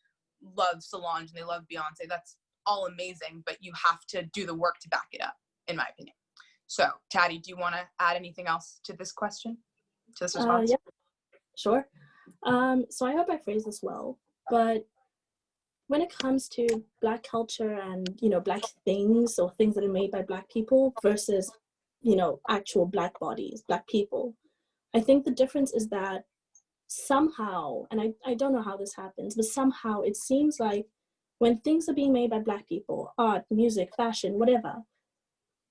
love Solange and they love Beyonce. That's all amazing, but you have to do the work to back it up, in my opinion. So, Taddy, do you want to add anything else to this question, to this response? Yeah, sure. So I hope I phrased this well, but when it comes to Black culture and, you know, Black things or things that are made by Black people versus, you know, actual Black bodies, Black people, I think the difference is that somehow, and I don't know how this happens, but somehow it seems like when things are being made by Black people, art, music, fashion, whatever,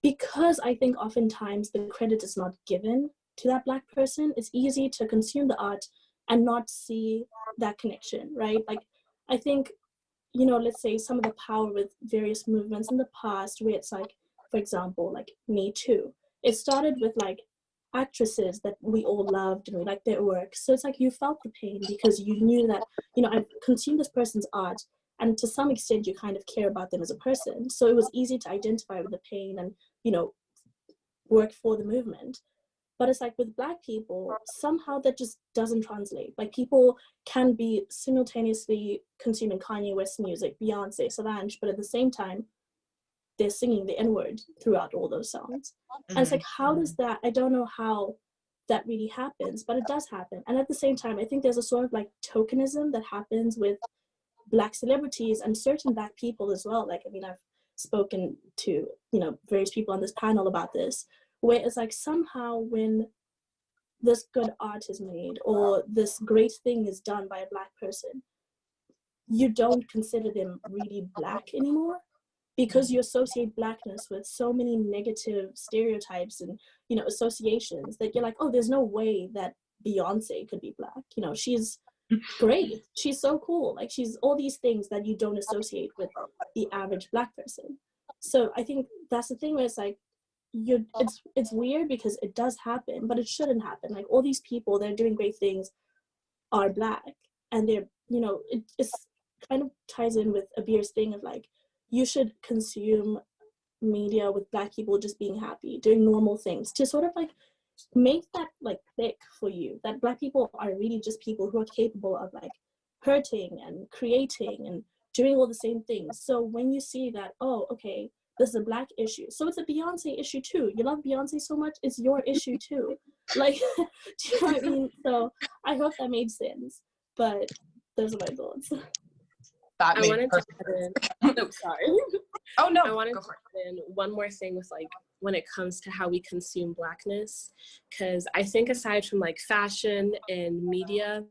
because I think oftentimes the credit is not given to that Black person, it's easy to consume the art and not see that connection, right? Like, I think, you know, let's say some of the power with various movements in the past where it's like, for example, like Me Too. It started with like actresses that we all loved and we liked their work. So it's like you felt the pain because you knew that, you know, I've consumed this person's art and to some extent you kind of care about them as a person. So it was easy to identify with the pain and, you know, work for the movement. But it's like with Black people, somehow that just doesn't translate. Like people can be simultaneously consuming Kanye West music, Beyonce, Solange, but at the same time, they're singing the N-word throughout all those songs. And it's like, how does that, I don't know how that really happens, but it does happen. And at the same time, I think there's a sort of like tokenism that happens with Black celebrities and certain Black people as well. Like, I mean, I've spoken to, you know, various people on this panel about this, where it's like somehow when this good art is made or this great thing is done by a Black person, you don't consider them really Black anymore because you associate Blackness with so many negative stereotypes and, you know, associations that you're like, oh, there's no way that Beyonce could be Black. You know, she's great. She's so cool. Like she's all these things that you don't associate with the average Black person. So I think that's the thing where it's like, it's weird because it does happen, but it shouldn't happen. Like all these people that are doing great things are Black, and they're, you know, it's kind of ties in with Abir's thing of like, you should consume media with Black people just being happy, doing normal things to sort of like make that like click for you, that Black people are really just people who are capable of like hurting and creating and doing all the same things. So when you see that, oh, okay, this is a Black issue, so it's a Beyonce issue too. You love Beyonce so much, it's your issue too. Like, do you know what I mean? So I hope that made sense, but those are my thoughts. That I made wanted to add in, oh, sorry. Oh no, I wanted go to for it. add in one more thing with like when it comes to how we consume Blackness, because I think aside from like fashion and media,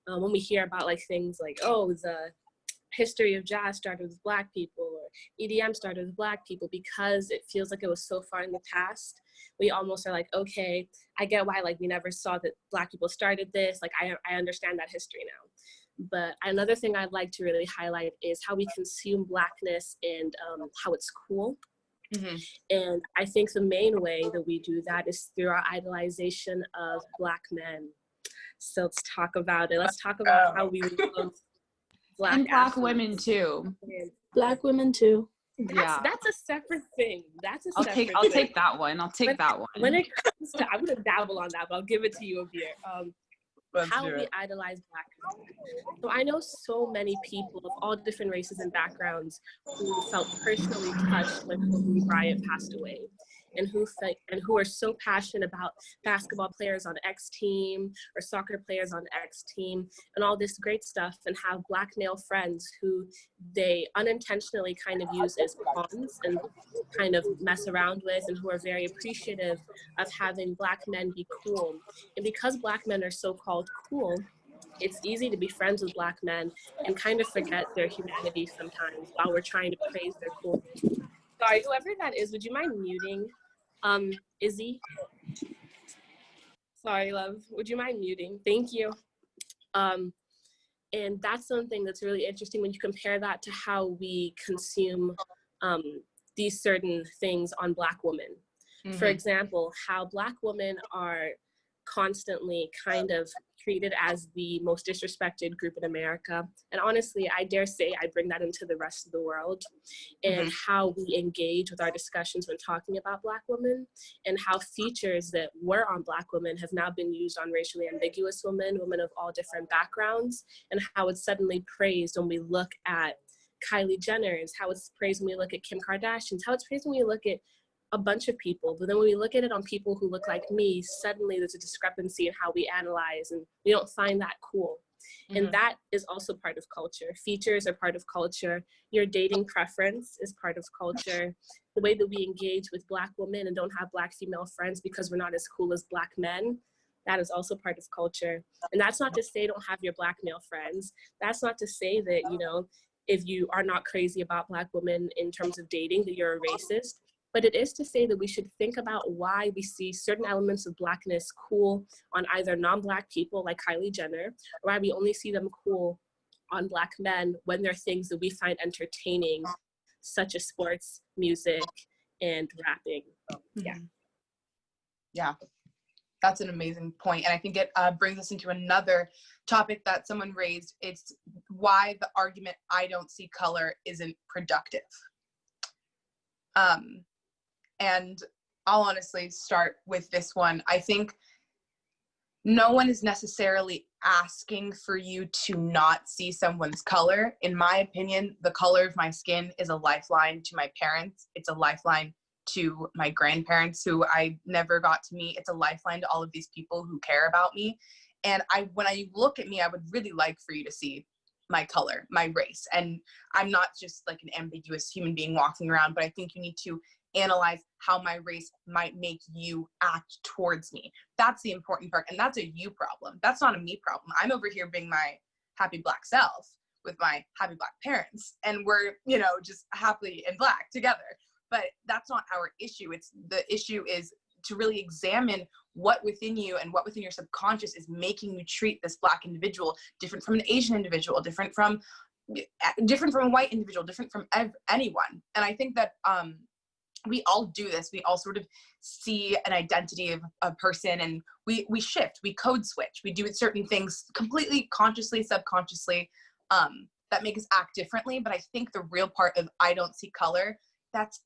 when we hear about like things like, oh, the history of jazz started with Black people or EDM started with Black people, because it feels like it was so far in the past, we almost are like, okay, I get why like we never saw that Black people started this, like I understand that history now. But another thing I'd like to really highlight is how we consume Blackness and how it's cool. Mm-hmm. And I think the main way that we do that is through our idolization of Black men. So let's talk about it. Let's talk about how we love Black And Black athletes. women too. Black women too. That's a separate thing. That's a I'll separate take thing. that one. I'll take that one. When it comes to, I'm gonna dabble on that, but I'll give it to you, Abir. How we idolize Black men. So I know so many people of all different races and backgrounds who felt personally touched when Kobe Bryant passed away, and who are so passionate about basketball players on X team or soccer players on X team and all this great stuff, and have Black male friends who they unintentionally kind of use as pawns and kind of mess around with, and who are very appreciative of having Black men be cool. And because Black men are so-called cool, it's easy to be friends with Black men and kind of forget their humanity sometimes while we're trying to praise their coolness. Sorry, whoever that is, would you mind muting? Izzy? Sorry, love. Would you mind muting? Thank you. And that's something that's really interesting when you compare that to how we consume these certain things on Black women. Mm-hmm. For example, how Black women are constantly kind of treated as the most disrespected group in America. And honestly, I dare say I bring that into the rest of the world, and how we engage with our discussions when talking about Black women, and how features that were on Black women have now been used on racially ambiguous women, women of all different backgrounds, and how it's suddenly praised when we look at Kylie Jenner's, how it's praised when we look at Kim Kardashian's, how it's praised when we look at a bunch of people. But then when we look at it on people who look like me, suddenly there's a discrepancy in how we analyze, and we don't find that cool. And that is also part of culture. Features are part of culture. Your dating preference is part of culture. The way that we engage with Black women and don't have Black female friends because we're not as cool as Black men, that is also part of culture. And that's not to say don't have your Black male friends. That's not to say that, you know, if you are not crazy about Black women in terms of dating, that you're a racist. but it is to say that we should think about why we see certain elements of Blackness cool on either non-Black people like Kylie Jenner, or why we only see them cool on Black men when they're things that we find entertaining, such as sports, music, and rapping. Yeah. Yeah, that's an amazing point. And I think it brings us into another topic that someone raised. It's why the argument, I don't see color, isn't productive. And I'll honestly start with this one. I think no one is necessarily asking for you to not see someone's color. In my opinion, the color of my skin is a lifeline to my parents. It's a lifeline to my grandparents who I never got to meet. It's a lifeline to all of these people who care about me. And when you look at me, I would really like for you to see my color, my race. And I'm not just like an ambiguous human being walking around, but I think you need to analyze how my race might make you act towards me. That's the important part. And that's a you problem. That's not a me problem. I'm over here being my happy Black self with my happy Black parents. And we're, just happily in Black together. But that's not our issue. The issue is to really examine what within you and what within your subconscious is making you treat this Black individual different from an Asian individual, different from a white individual, different from anyone. And I think that we all do this. We all sort of see an identity of a person, and we shift, we code switch, we do certain things completely consciously, subconsciously, that make us act differently. But I think the real part of I don't see color,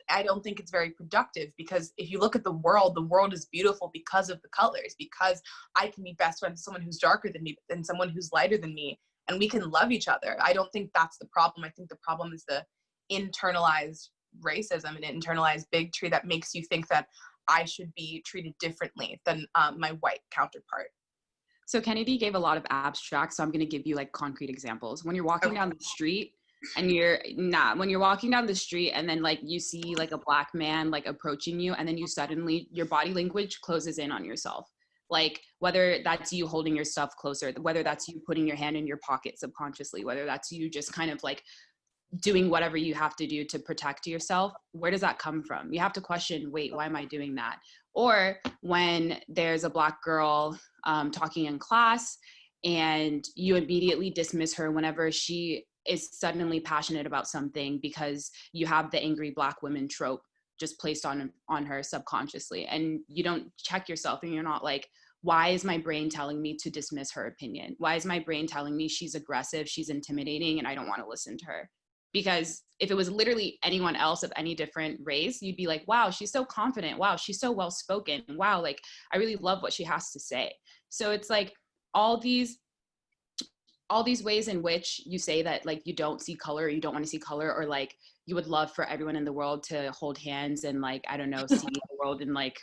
I don't think it's very productive, because if you look at the world is beautiful because of the colors, because I can be best friends with someone who's darker than me and someone who's lighter than me, and we can love each other. I don't think that's the problem. I think the problem is the internalized racism and internalized bigotry that makes you think that I should be treated differently than my white counterpart. So Kennedy gave a lot of abstract, so I'm going to give you like concrete examples. When you're walking down the street, and when you're walking down the street and then like you see like a Black man like approaching you, and then you suddenly, your body language closes in on yourself. Like whether that's you holding your stuff closer, whether that's you putting your hand in your pocket subconsciously, whether that's you just kind of like doing whatever you have to do to protect yourself, where does that come from? You have to question, wait, why am I doing that? Or when there's a Black girl talking in class and you immediately dismiss her whenever she is suddenly passionate about something, because you have the angry Black women trope just placed on her subconsciously, and you don't check yourself, and you're not like, why is my brain telling me to dismiss her opinion? Why is my brain telling me she's aggressive, she's intimidating, and I don't want to listen to her? Because if it was literally anyone else of any different race, you'd be like, wow, she's so confident. Wow, she's so well-spoken. Wow, like I really love what she has to say. So it's like all these ways in which you say that like you don't see color, or you don't want to see color, or like you would love for everyone in the world to hold hands and like, I don't know, see the world in like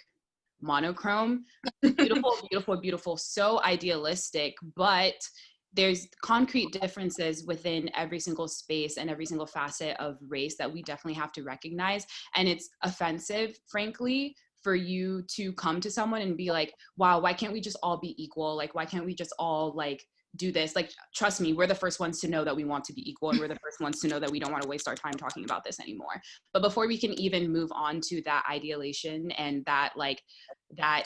monochrome. Beautiful, beautiful, beautiful, so idealistic, but there's concrete differences within every single space and every single facet of race that we definitely have to recognize. And it's offensive, frankly, for you to come to someone and be like, wow, why can't we just all be equal? Like, why can't we just all like do this? Like, trust me, we're the first ones to know that we want to be equal, and we're the first ones to know that we don't want to waste our time talking about this anymore. But before we can even move on to that idealization and that like that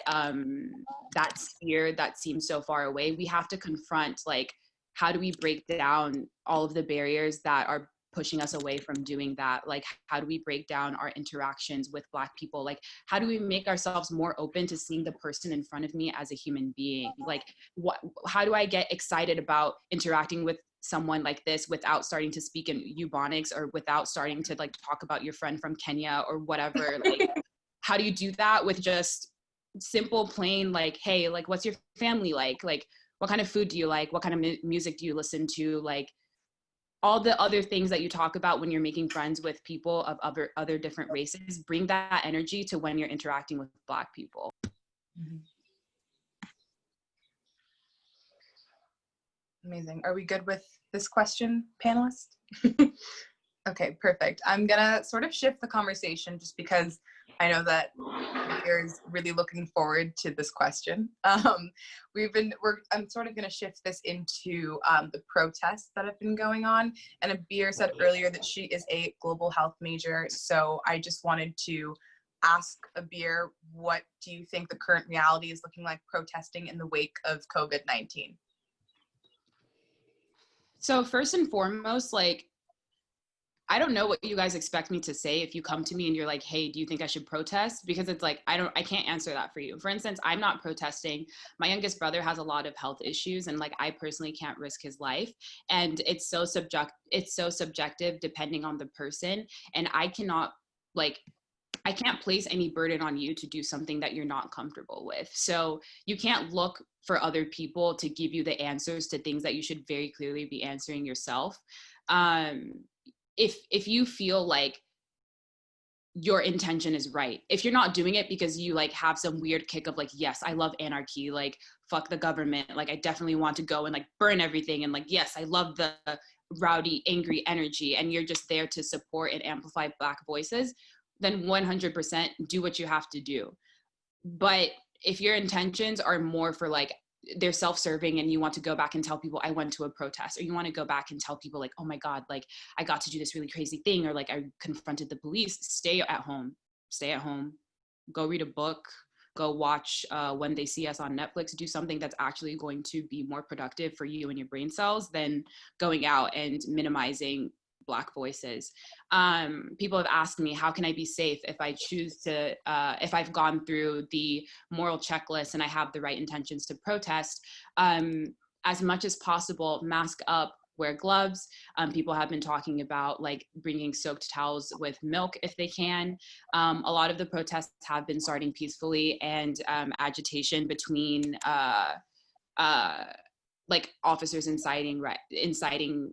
sphere that seems so far away, we have to confront like, how do we break down all of the barriers that are pushing us away from doing that? Like, how do we break down our interactions with Black people? Like, how do we make ourselves more open to seeing the person in front of me as a human being? Like, how do I get excited about interacting with someone like this without starting to speak in Ebonics, or without starting to like talk about your friend from Kenya or whatever? Like, how do you do that with just simple, plain, like, hey, like, what's your family like? Like, what kind of food do you like? What kind of music do you listen to? Like, all the other things that you talk about when you're making friends with people of other different races, bring that energy to when you're interacting with Black people. Mm-hmm. Amazing. Are we good with this question, panelists? Okay, perfect. I'm gonna sort of shift the conversation just because I know that is really looking forward to this question. I'm sort of gonna shift this into the protests that have been going on. And Abir said earlier that she is a global health major. So I just wanted to ask Abir, what do you think the current reality is looking like protesting in the wake of COVID-19? So first and foremost, like, I don't know what you guys expect me to say if you come to me and you're like, hey, do you think I should protest? Because it's like, I can't answer that for you. For instance, I'm not protesting. My youngest brother has a lot of health issues, and like, I personally can't risk his life. And it's so subjective depending on the person. And I can't place any burden on you to do something that you're not comfortable with. So you can't look for other people to give you the answers to things that you should very clearly be answering yourself. If you feel like your intention is right, if you're not doing it because you like have some weird kick of like, yes, I love anarchy, like fuck the government, like I definitely want to go and like burn everything, and like, yes, I love the rowdy, angry energy, and you're just there to support and amplify Black voices, then 100% do what you have to do. But if your intentions are more for like, they're self-serving and you want to go back and tell people I went to a protest, or you want to go back and tell people like, oh my God, like I got to do this really crazy thing, or like I confronted the police, stay at home, go read a book, go watch When They See Us on Netflix, do something that's actually going to be more productive for you and your brain cells than going out and minimizing Black voices. People have asked me, how can I be safe if I choose to, if I've gone through the moral checklist and I have the right intentions to protest? As much as possible, mask up, wear gloves. People have been talking about like bringing soaked towels with milk if they can. A lot of the protests have been starting peacefully, and agitation between like officers inciting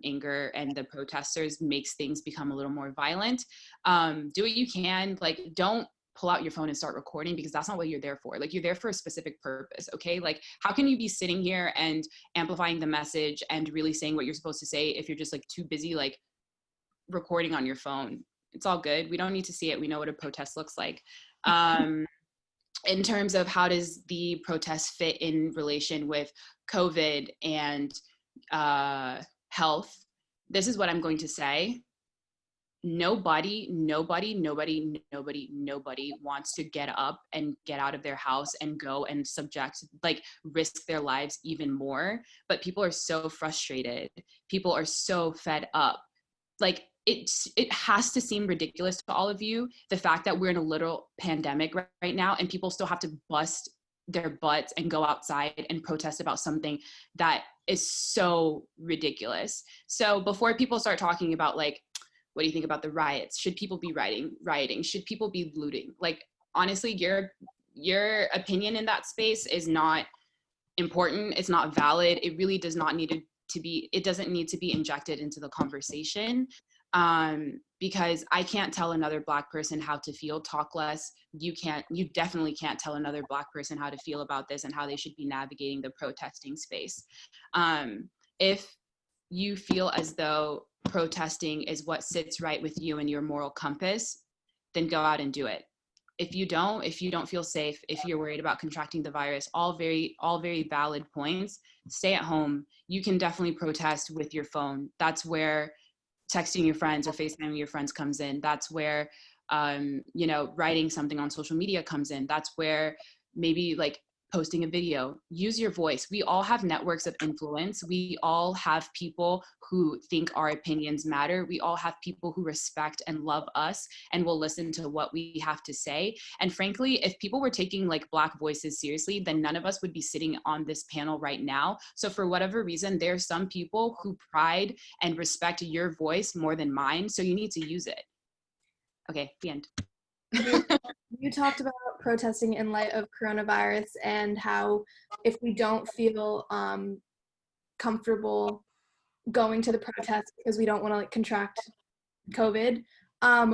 anger and the protesters makes things become a little more violent. Do what you can, like don't pull out your phone and start recording, because that's not what you're there for. Like you're there for a specific purpose, okay? Like how can you be sitting here and amplifying the message and really saying what you're supposed to say if you're just like too busy like recording on your phone? It's all good. We don't need to see it. We know what a protest looks like. In terms of how does the protest fit in relation with COVID and health, this is what I'm going to say. Nobody wants to get up and get out of their house and go and risk their lives even more. But people are so frustrated. People are so fed up. Like it has to seem ridiculous to all of you, the fact that we're in a literal pandemic right now and people still have to bust their butts and go outside and protest about something that is so ridiculous. So before people start talking about like, what do you think about the riots? Should people be rioting? Should people be looting? Like, honestly, your opinion in that space is not important. It's not valid. It really does not need to be, it doesn't need to be injected into the conversation. Because I can't tell another Black person how to feel, talk less. You definitely can't tell another Black person how to feel about this and how they should be navigating the protesting space. If you feel as though protesting is what sits right with you and your moral compass, then go out and do it. If you don't feel safe, if you're worried about contracting the virus, all very valid points, stay at home. You can definitely protest with your phone. That's where texting your friends or FaceTiming your friends comes in. That's where, writing something on social media comes in. That's where maybe like posting a video. Use your voice. We all have networks of influence. We all have people who think our opinions matter. We all have people who respect and love us and will listen to what we have to say. And frankly, if people were taking like Black voices seriously, then none of us would be sitting on this panel right now. So for whatever reason, there are some people who pride and respect your voice more than mine. So you need to use it. Okay, the end. You talked about protesting in light of coronavirus and how if we don't feel comfortable going to the protest because we don't want to like contract COVID,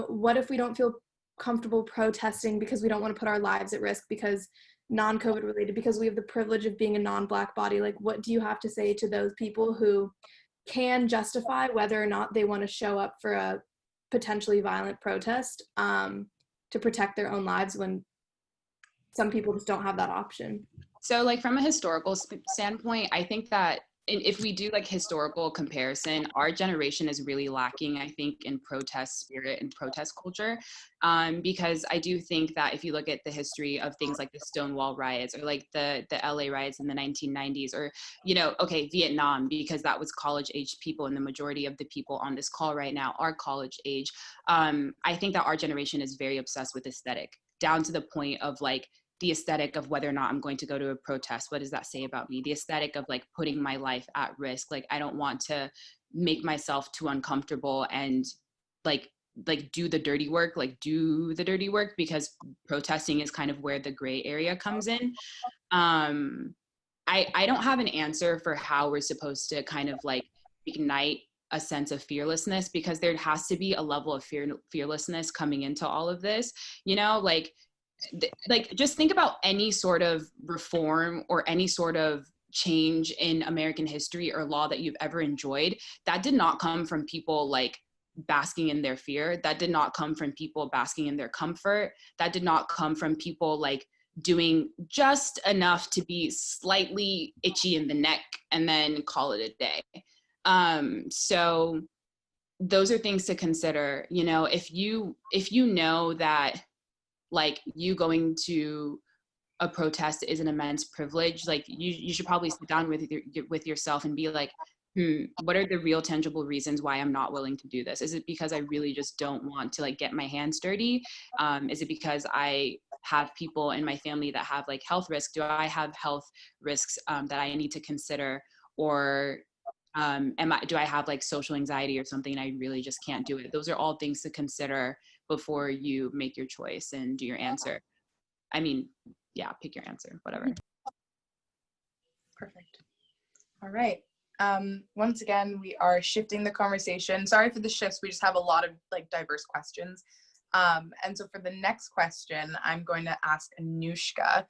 what if we don't feel comfortable protesting because we don't want to put our lives at risk because non-COVID related, because we have the privilege of being a non-Black body? Like, what do you have to say to those people who can justify whether or not they want to show up for a potentially violent protest to protect their own lives when some people just don't have that option? So like from a historical standpoint, I think that if we do like historical comparison, our generation is really lacking, I think, in protest spirit and protest culture. Because I do think that if you look at the history of things like the Stonewall riots or like the LA riots in the 1990s, or, you know, okay, Vietnam, because that was college age people, and the majority of the people on this call right now are college age. I think that our generation is very obsessed with aesthetic, down to the point of like, the aesthetic of whether or not I'm going to go to a protest. What does that say about me? The aesthetic of like putting my life at risk. Like, I don't want to make myself too uncomfortable and like do the dirty work, because protesting is kind of where the gray area comes in. I don't have an answer for how we're supposed to kind of like ignite a sense of fearlessness, because there has to be a level of fearlessness coming into all of this, you know, like just think about any sort of reform or any sort of change in American history or law that you've ever enjoyed. That did not come from people like basking in their fear. That did not come from people basking in their comfort. That did not come from people like doing just enough to be slightly itchy in the neck and then call it a day. So those are things to consider. You know, if you know that like you going to a protest is an immense privilege, like you should probably sit down with yourself and be like, what are the real tangible reasons why I'm not willing to do this? Is it because I really just don't want to like get my hands dirty? Is it because I have people in my family that have like health risks? Do I have health risks that I need to consider? Or do I have like social anxiety or something and I really just can't do it? Those are all things to consider before you make your choice and do your answer. I mean, yeah, pick your answer, whatever. Perfect. All right. Once again, we are shifting the conversation. Sorry for the shifts. We just have a lot of like diverse questions. And so for the next question, I'm going to ask Anushka.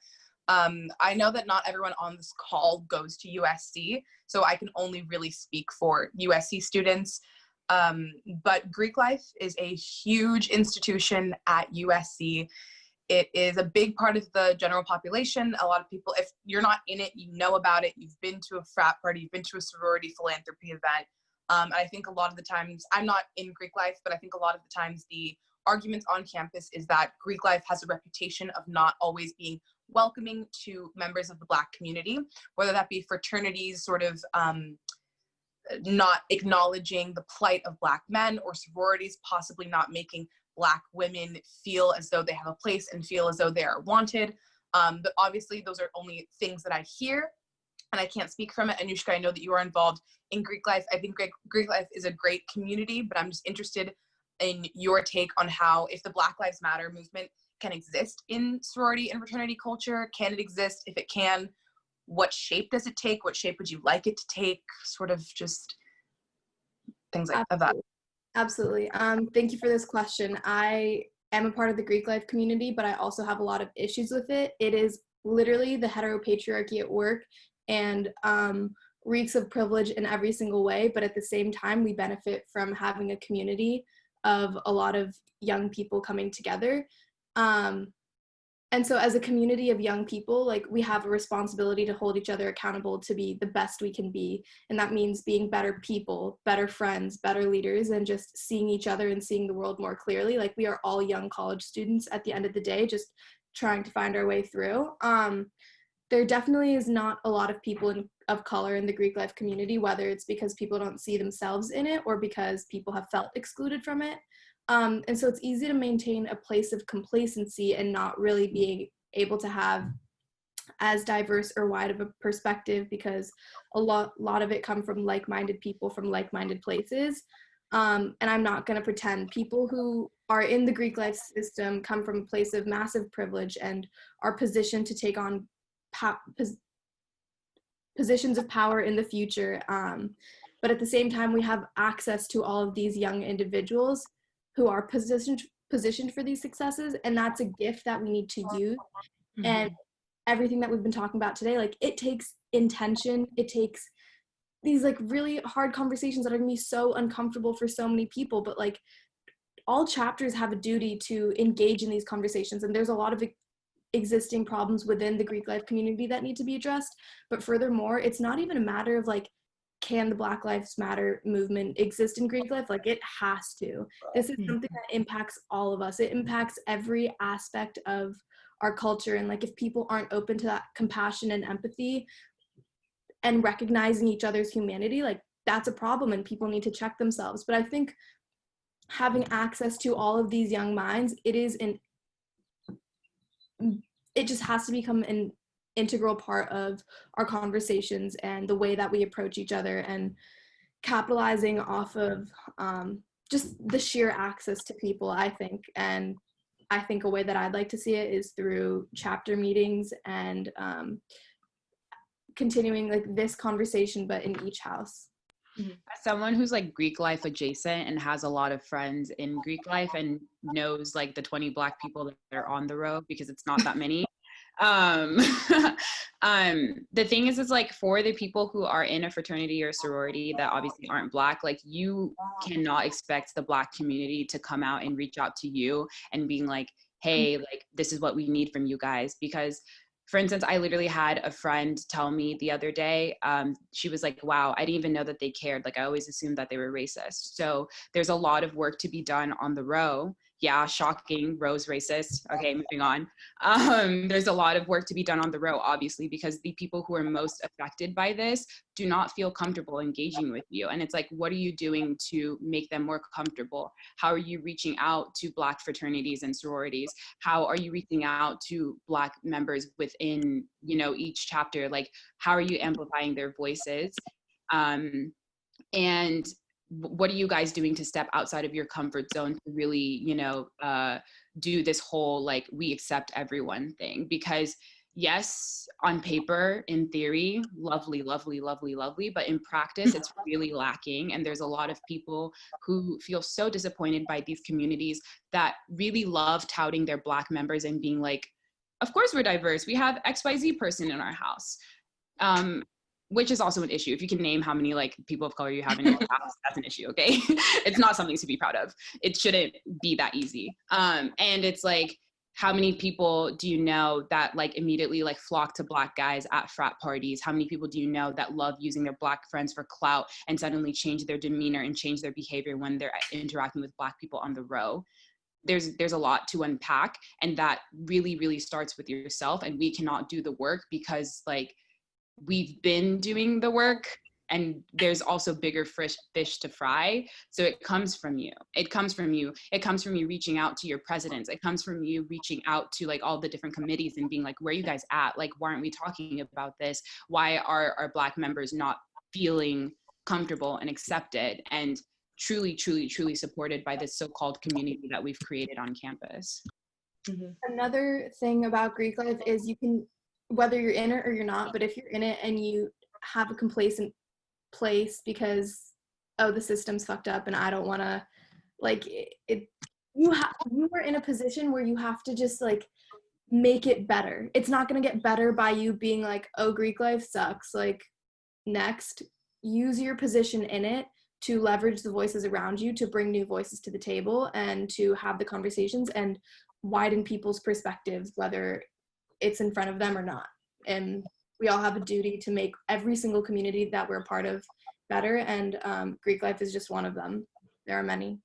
I know that not everyone on this call goes to USC, so I can only really speak for USC students. But Greek life is a huge institution at USC. It is a big part of the general population. A lot of people, if you're not in it, you know about it. You've been to a frat party, you've been to a sorority philanthropy event. And I think a lot of the times, I'm not in Greek life, but I think a lot of the times the arguments on campus is that Greek life has a reputation of not always being welcoming to members of the Black community, whether that be fraternities sort of not acknowledging the plight of Black men, or sororities possibly not making Black women feel as though they have a place and feel as though they are wanted. But obviously those are only things that I hear and I can't speak from it. Anushka, I know that you are involved in Greek life. I think Greek life is a great community, but I'm just interested in your take on how, if the Black Lives Matter movement can exist in sorority and fraternity culture, can it exist? If it can, what shape does it take? What shape would you like it to take? Sort of just things like that. Absolutely. Thank you for this question. I am a part of the Greek life community, but I also have a lot of issues with it. It is literally the heteropatriarchy at work and reeks of privilege in every single way. But at the same time, we benefit from having a community of a lot of young people coming together. And so as a community of young people, like, we have a responsibility to hold each other accountable to be the best we can be. And that means being better people, better friends, better leaders, and just seeing each other and seeing the world more clearly. Like, we are all young college students at the end of the day, just trying to find our way through. There definitely is not a lot of people of color in the Greek life community, whether it's because people don't see themselves in it or because people have felt excluded from it. And so it's easy to maintain a place of complacency and not really being able to have as diverse or wide of a perspective, because a lot of it come from like-minded people from like-minded places. And I'm not going to pretend people who are in the Greek life system come from a place of massive privilege and are positioned to take on positions of power in the future. But at the same time, we have access to all of these young individuals who are positioned for these successes, and that's a gift that we need to use. Mm-hmm. And everything that we've been talking about today, like, it takes intention, it takes these like really hard conversations that are gonna be so uncomfortable for so many people, but like, all chapters have a duty to engage in these conversations, and there's a lot of existing problems within the Greek life community that need to be addressed. But furthermore, it's not even a matter of like can the Black Lives Matter movement exist in Greek life? Like, it has to. This is something that impacts all of us. It impacts every aspect of our culture. And like, if people aren't open to that compassion and empathy and recognizing each other's humanity, like, that's a problem and people need to check themselves. But I think having access to all of these young minds, it just has to become an integral part of our conversations and the way that we approach each other, and capitalizing off of just the sheer access to people, I think. And I think a way that I'd like to see it is through chapter meetings and continuing like this conversation, but in each house. As someone who's like Greek life adjacent and has a lot of friends in Greek life and knows like the 20 Black people that are on the road, because it's not that many. The thing is like, for the people who are in a fraternity or sorority that obviously aren't Black, like, you cannot expect the Black community to come out and reach out to you and being like, hey, like, this is what we need from you guys. Because, for instance, I literally had a friend tell me the other day, she was like, wow, I didn't even know that they cared. Like, I always assumed that they were racist. So there's a lot of work to be done on the row. Yeah, shocking, Ro's racist. Okay, moving on. There's a lot of work to be done on the row, obviously, because the people who are most affected by this do not feel comfortable engaging with you. And it's like, what are you doing to make them more comfortable? How are you reaching out to Black fraternities and sororities? How are you reaching out to Black members within, you know, each chapter? Like, how are you amplifying their voices? And what are you guys doing to step outside of your comfort zone to really, you know, do this whole, like, we accept everyone thing? Because yes, on paper, in theory, lovely, lovely, lovely, lovely, but in practice, it's really lacking. And there's a lot of people who feel so disappointed by these communities that really love touting their Black members and being like, of course we're diverse. We have XYZ person in our house. Which is also an issue. If you can name how many like people of color you have in your house, that's an issue, okay? It's not something to be proud of. It shouldn't be that easy. And it's like, how many people do you know that like immediately like flock to Black guys at frat parties? How many people do you know that love using their Black friends for clout and suddenly change their demeanor and change their behavior when they're interacting with Black people on the row? There's a lot to unpack, and that really, really starts with yourself. And we cannot do the work because like, we've been doing the work, and there's also bigger fish to fry. So it comes from you. It comes from you. It comes from you reaching out to your presidents. It comes from you reaching out to like all the different committees and being like, where are you guys at? Like, why aren't we talking about this? Why are our Black members not feeling comfortable and accepted and truly, truly, truly supported by this so-called community that we've created on campus? Another thing about Greek life is you can, whether you're in it or you're not, but if you're in it and you have a complacent place because, oh, the system's fucked up and I don't want to, like, you are in a position where you have to just like make it better. It's not going to get better by you being like, oh, Greek life sucks. Like, next, use your position in it to leverage the voices around you to bring new voices to the table and to have the conversations and widen people's perspectives, whether it's in front of them or not. And we all have a duty to make every single community that we're a part of better, and Greek life is just one of them. There are many.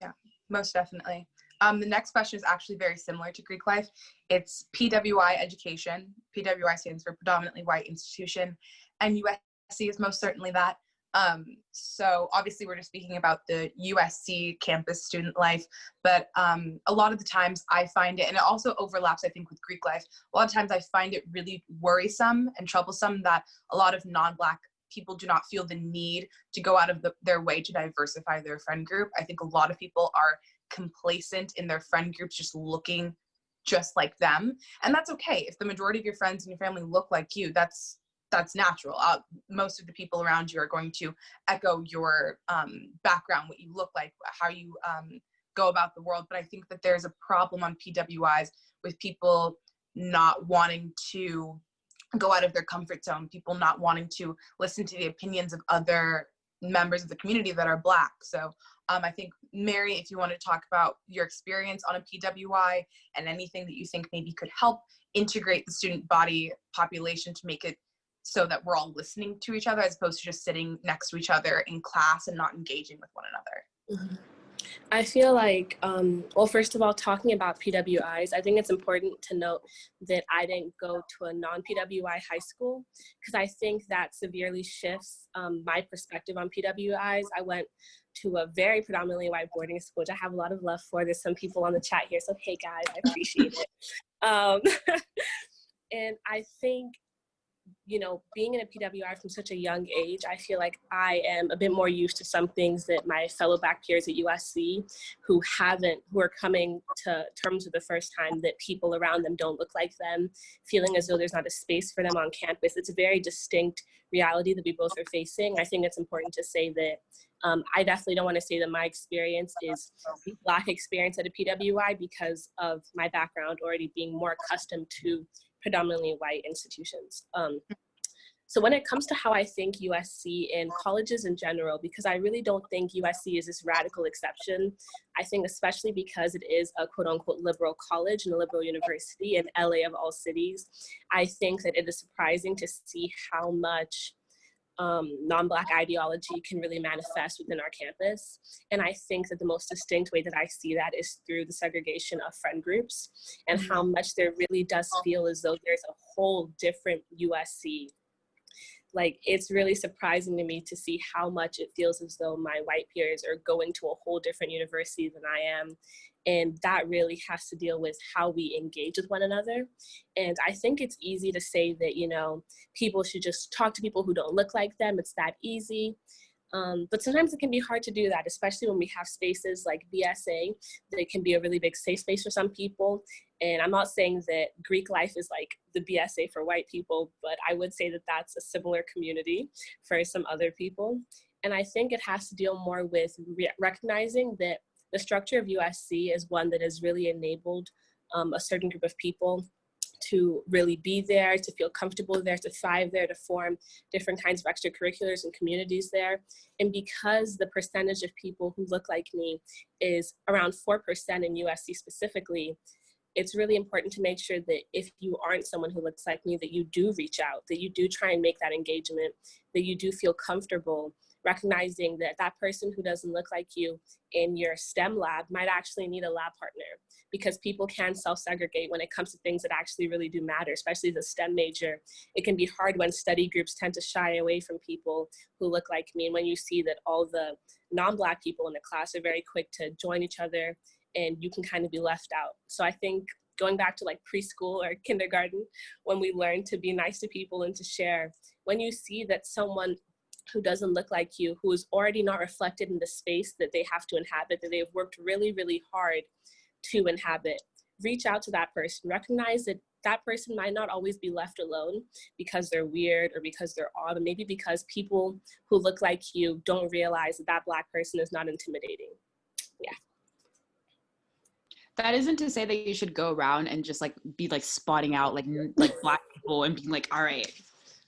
Yeah, most definitely. The next question is actually very similar to Greek life. It's PWI education. PWI stands for predominantly white institution, and USC is most certainly that. So obviously we're just speaking about the USC campus student life, but a lot of the times I find it, and it also overlaps, I think, with Greek life, a lot of times I find it really worrisome and troublesome that a lot of non-Black people do not feel the need to go out of their way to diversify their friend group. I think a lot of people are complacent in their friend groups, just looking just like them. And that's okay. If the majority of your friends and your family look like you, that's natural. Most of the people around you are going to echo your background, what you look like, how you go about the world. But I think that there's a problem on PWIs with people not wanting to go out of their comfort zone, people not wanting to listen to the opinions of other members of the community that are Black. So I think, Mary, if you want to talk about your experience on a PWI and anything that you think maybe could help integrate the student body population to make it so that we're all listening to each other as opposed to just sitting next to each other in class and not engaging with one another? Mhm. I feel like, well, first of all, talking about PWIs, I think it's important to note that I didn't go to a non-PWI high school because I think that severely shifts my perspective on PWIs. I went to a very predominantly white boarding school, which I have a lot of love for. There's some people on the chat here, so hey guys, I appreciate it. And I think, you know, being in a PWI from such a young age, I feel like I am a bit more used to some things that my fellow Black peers at USC who are coming to terms with the first time that people around them don't look like them, feeling as though there's not a space for them on campus. It's a very distinct reality that we both are facing. I think it's important to say that I definitely don't want to say that my experience is the Black experience at a PWI because of my background already being more accustomed to predominantly white institutions. So when it comes to how I think USC and colleges in general, because I really don't think USC is this radical exception, I think especially because it is a quote unquote liberal college and a liberal university in LA of all cities, I think that it is surprising to see how much non-Black ideology can really manifest within our campus. And I think that the most distinct way that I see that is through the segregation of friend groups and how much there really does feel as though there's a whole different USC. Like, it's really surprising to me to see how much it feels as though my white peers are going to a whole different university than I am. And that really has to deal with how we engage with one another. And I think it's easy to say that, you know, people should just talk to people who don't look like them. It's that easy. But sometimes it can be hard to do that, especially when we have spaces like BSA that can be a really big safe space for some people. And I'm not saying that Greek life is like the BSA for white people, but I would say that that's a similar community for some other people. And I think it has to deal more with recognizing that the structure of USC is one that has really enabled a certain group of people to really be there, to feel comfortable there, to thrive there, to form different kinds of extracurriculars and communities there. And because the percentage of people who look like me is around 4% in USC specifically, it's really important to make sure that if you aren't someone who looks like me, that you do reach out, that you do try and make that engagement, that you do feel comfortable recognizing that that person who doesn't look like you in your STEM lab might actually need a lab partner, because people can self-segregate when it comes to things that actually really do matter, especially as a STEM major. It can be hard when study groups tend to shy away from people who look like me, and when you see that all the non-Black people in the class are very quick to join each other, and you can kind of be left out. So I think going back to like preschool or kindergarten, when we learn to be nice to people and to share, when you see that someone who doesn't look like you, who is already not reflected in the space that they have to inhabit, that they've worked really, really hard to inhabit, reach out to that person. Recognize that that person might not always be left alone because they're weird or because they're odd, or maybe because people who look like you don't realize that that Black person is not intimidating. Yeah. That isn't to say that you should go around and just like be like spotting out like Black people and being like, all right,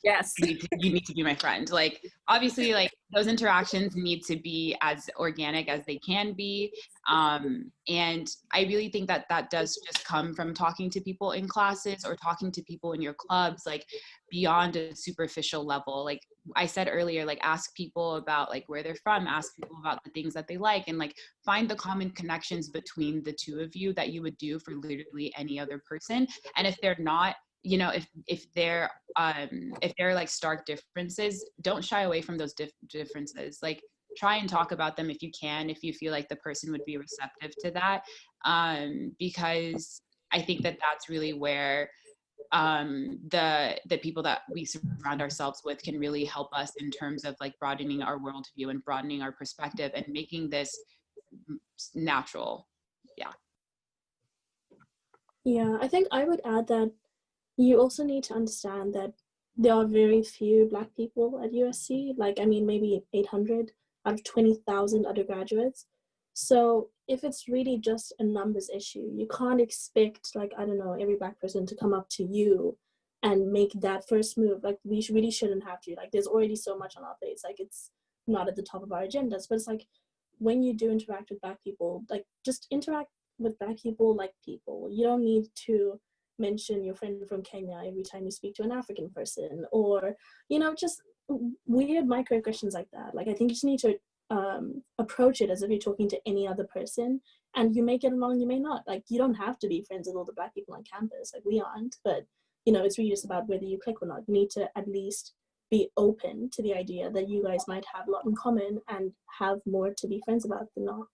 yes, you need to be my friend. Like, obviously, like those interactions need to be as organic as they can be. And I really think that that does just come from talking to people in classes or talking to people in your clubs, like beyond a superficial level. Like I said earlier, like ask people about like where they're from, ask people about the things that they like, and like find the common connections between the two of you that you would do for literally any other person. And if they're not, you know, if they're like stark differences, don't shy away from those differences. Like try and talk about them if you can, if you feel like the person would be receptive to that, because I think that that's really where the people that we surround ourselves with can really help us in terms of like broadening our worldview and broadening our perspective and making this natural. Yeah, I think I would add that you also need to understand that there are very few Black people at USC. Like, I mean, maybe 800 out of 20,000 undergraduates. So if it's really just a numbers issue, you can't expect, like, I don't know, every Black person to come up to you and make that first move. Like, we really shouldn't have to. Like, there's already so much on our plates. Like, it's not at the top of our agendas. But it's like, when you do interact with Black people, like, just interact with Black people like people. You don't need to mention your friend from Kenya every time you speak to an African person, or, you know, just weird microaggressions like that. Like, I think you just need to approach it as if you're talking to any other person, and you may get along, you may not. Like, you don't have to be friends with all the Black people on campus, like we aren't, but, you know, it's really just about whether you click or not. You need to at least be open to the idea that you guys might have a lot in common and have more to be friends about than not.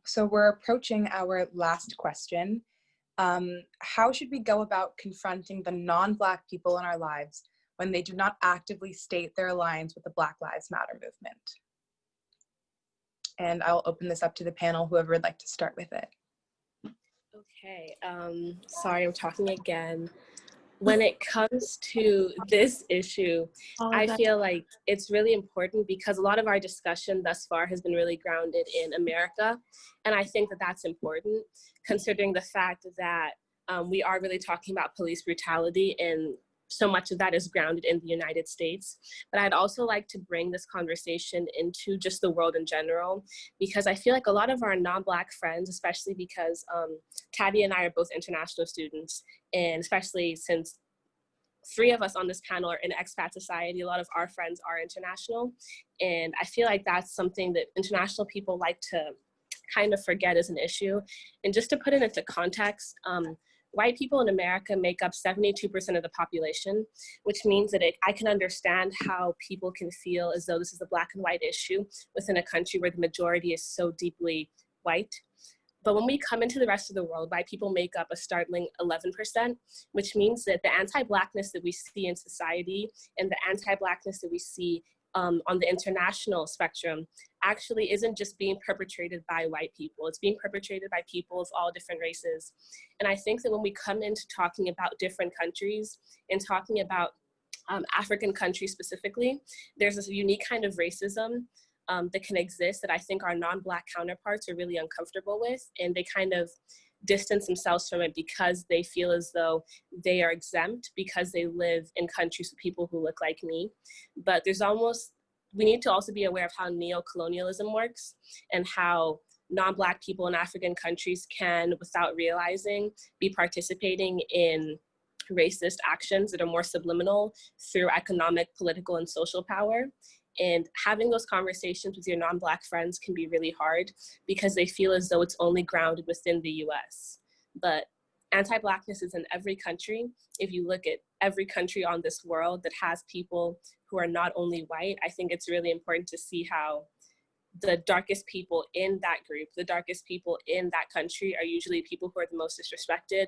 So we're approaching our last question. How should we go about confronting the non-Black people in our lives when they do not actively state their alliance with the Black Lives Matter movement? And I'll open this up to the panel, whoever would like to start with it. Okay, sorry, I'm talking again. When it comes to this issue, I feel like it's really important because a lot of our discussion thus far has been really grounded in America. And I think that that's important, considering the fact that we are really talking about police brutality, and so much of that is grounded in the United States. But I'd also like to bring this conversation into just the world in general, because I feel like a lot of our non-Black friends, especially because Taddy and I are both international students, and especially since 3 of us on this panel are in expat society, a lot of our friends are international. And I feel like that's something that international people like to kind of forget as an issue. And just to put it into context, white people in America make up 72% of the population, which means that I can understand how people can feel as though this is a Black and white issue within a country where the majority is so deeply white. But when we come into the rest of the world, white people make up a startling 11%, which means that the anti-Blackness that we see in society and the anti-Blackness that we see on the international spectrum actually isn't just being perpetrated by white people. It's being perpetrated by people of all different races. And I think that when we come into talking about different countries and talking about African countries specifically, there's this unique kind of racism that can exist that I think our non-Black counterparts are really uncomfortable with, and they kind of distance themselves from it because they feel as though they are exempt because they live in countries with people who look like me. But we need to also be aware of how neo-colonialism works and how non-Black people in African countries can, without realizing, be participating in racist actions that are more subliminal through economic, political, and social power. And having those conversations with your non-Black friends can be really hard because they feel as though it's only grounded within the US. But anti-Blackness is in every country. If you look at every country on this world that has people who are not only white, I think it's really important to see how the darkest people in that group, the darkest people in that country are usually people who are the most disrespected,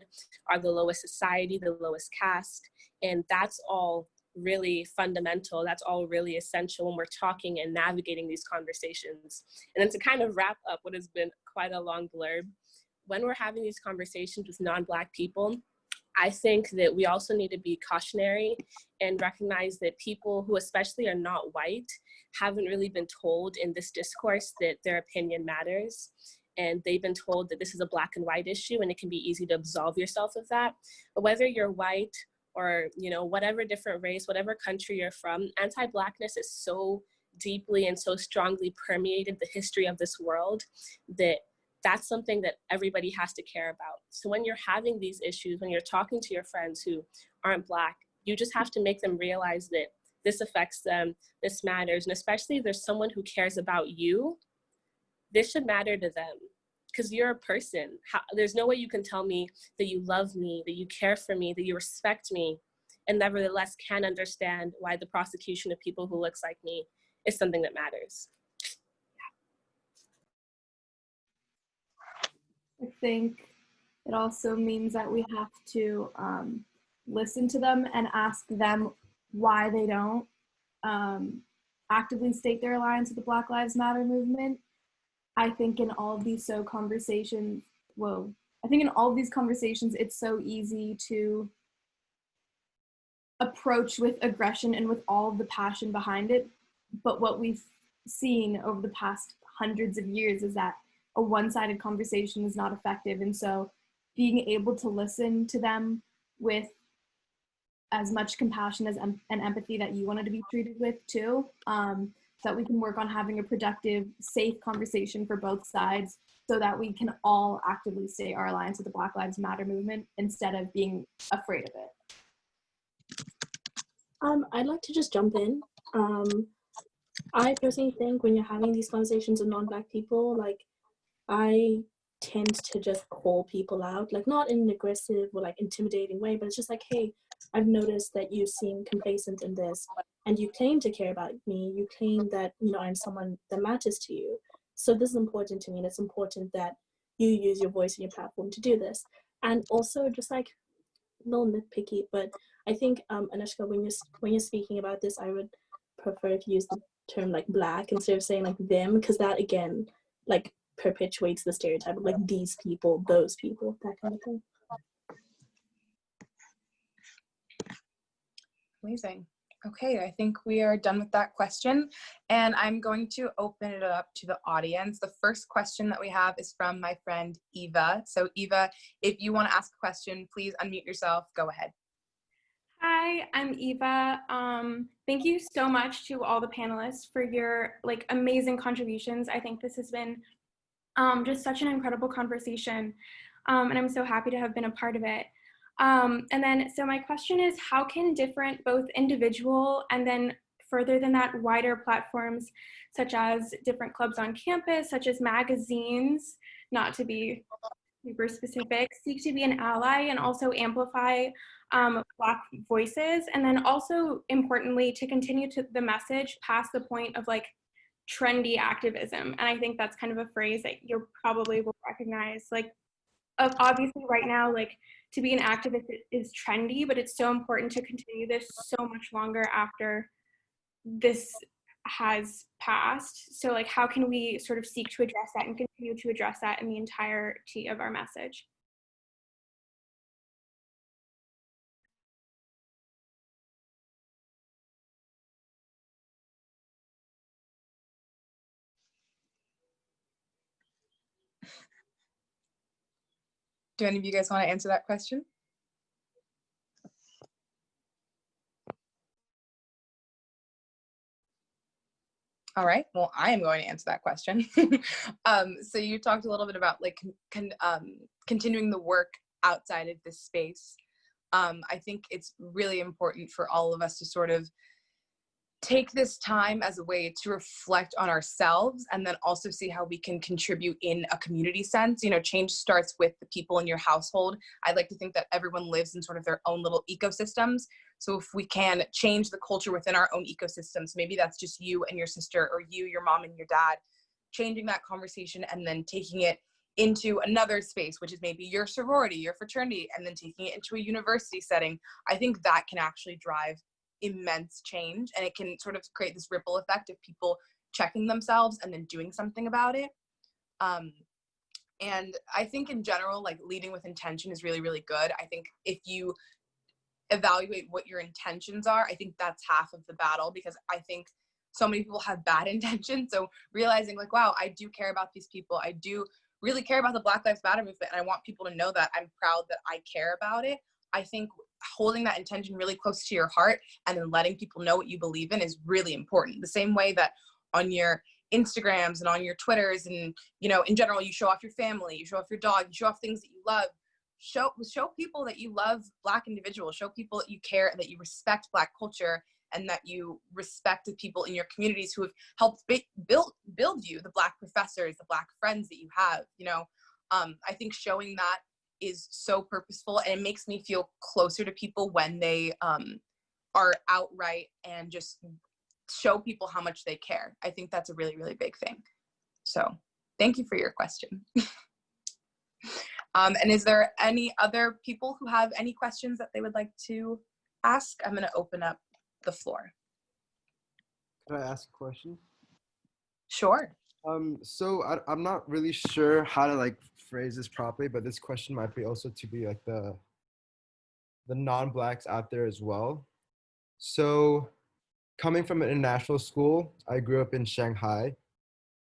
are the lowest society, the lowest caste, and that's all really fundamental. That's all really essential when we're talking and navigating these conversations. And then to kind of wrap up what has been quite a long blurb, when we're having these conversations with non-Black people, I think that we also need to be cautionary and recognize that people who especially are not white haven't really been told in this discourse that their opinion matters. And they've been told that this is a Black and white issue and it can be easy to absolve yourself of that. But whether you're white or, you know, whatever different race, whatever country you're from, anti-Blackness is so deeply and so strongly permeated the history of this world that that's something that everybody has to care about. So when you're having these issues, when you're talking to your friends who aren't Black, you just have to make them realize that this affects them, this matters, and especially if there's someone who cares about you, this should matter to them. Because you're a person. There's no way you can tell me that you love me, that you care for me, that you respect me, and nevertheless can understand why the prosecution of people who looks like me is something that matters. I think it also means that we have to listen to them and ask them why they don't actively state their alliance with the Black Lives Matter movement. I think in all of these conversations, it's so easy to approach with aggression and with all of the passion behind it. But what we've seen over the past hundreds of years is that a one-sided conversation is not effective. And so being able to listen to them with as much compassion and empathy that you wanted to be treated with too, so that we can work on having a productive, safe conversation for both sides so that we can all actively state our alliance with the Black Lives Matter movement instead of being afraid of it. I'd like to just jump in. I personally think when you're having these conversations with non-Black people, like, I tend to just call people out, like, not in an aggressive or like intimidating way, but it's just like, hey, I've noticed that you seem complacent in this, and you claim to care about me. You claim that, you know, I'm someone that matters to you. So this is important to me, and it's important that you use your voice and your platform to do this. And also, just like, a little nitpicky, but I think, Anushka, when you're speaking about this, I would prefer if you use the term like Black instead of saying like them, because that again, like, perpetuates the stereotype of like these people, those people, that kind of thing. Amazing. Okay, I think we are done with that question, and I'm going to open it up to the audience. The first question that we have is from my friend Eva. So Eva, if you want to ask a question, please unmute yourself. Go ahead. Hi, I'm Eva. Thank you so much to all the panelists for your like amazing contributions. I think this has been just such an incredible conversation, and I'm so happy to have been a part of it. And then, so my question is, how can different, both individual and then further than that, wider platforms, such as different clubs on campus, such as magazines, not to be super specific, seek to be an ally and also amplify Black voices, and then also importantly to continue to the message past the point of like trendy activism. And I think that's kind of a phrase that you probably will recognize. Like, obviously right now, like, to be an activist is trendy, but it's so important to continue this so much longer after this has passed. So like, how can we sort of seek to address that and continue to address that in the entirety of our message? Do any of you guys want to answer that question? All right, well, I am going to answer that question. So you talked a little bit about like continuing the work outside of this space. I think it's really important for all of us to sort of take this time as a way to reflect on ourselves and then also see how we can contribute in a community sense. You know, change starts with the people in your household. I'd like to think that everyone lives in sort of their own little ecosystems. So if we can change the culture within our own ecosystems, maybe that's just you and your sister, or you, your mom and your dad, changing that conversation and then taking it into another space, which is maybe your sorority, your fraternity, and then taking it into a university setting. I think that can actually drive immense change, and it can sort of create this ripple effect of people checking themselves and then doing something about it. And I think in general, like, leading with intention is really, really good. I think if you evaluate what your intentions are, I think that's half of the battle, because I think so many people have bad intentions. So realizing like, wow, I do care about these people. I do really care about the Black Lives Matter movement, and I want people to know that I'm proud that I care about it. I think holding that intention really close to your heart and then letting people know what you believe in is really important. The same way that on your Instagrams and on your Twitters and, you know, in general, you show off your family, you show off your dog, you show off things that you love. Show people that you love Black individuals, show people that you care and that you respect Black culture, and that you respect the people in your communities who have helped build you, the Black professors, the Black friends that you have. You know, I think showing that is so purposeful, and it makes me feel closer to people when they are outright and just show people how much they care. I think that's a really, really big thing. So thank you for your question. And is there any other people who have any questions that they would like to ask? I'm going to open up the floor. Could I ask a question? Sure. So I'm not really sure how to like phrase this properly, but this question might be also to be like the non-Blacks out there as well. So coming from an international school, I grew up in Shanghai,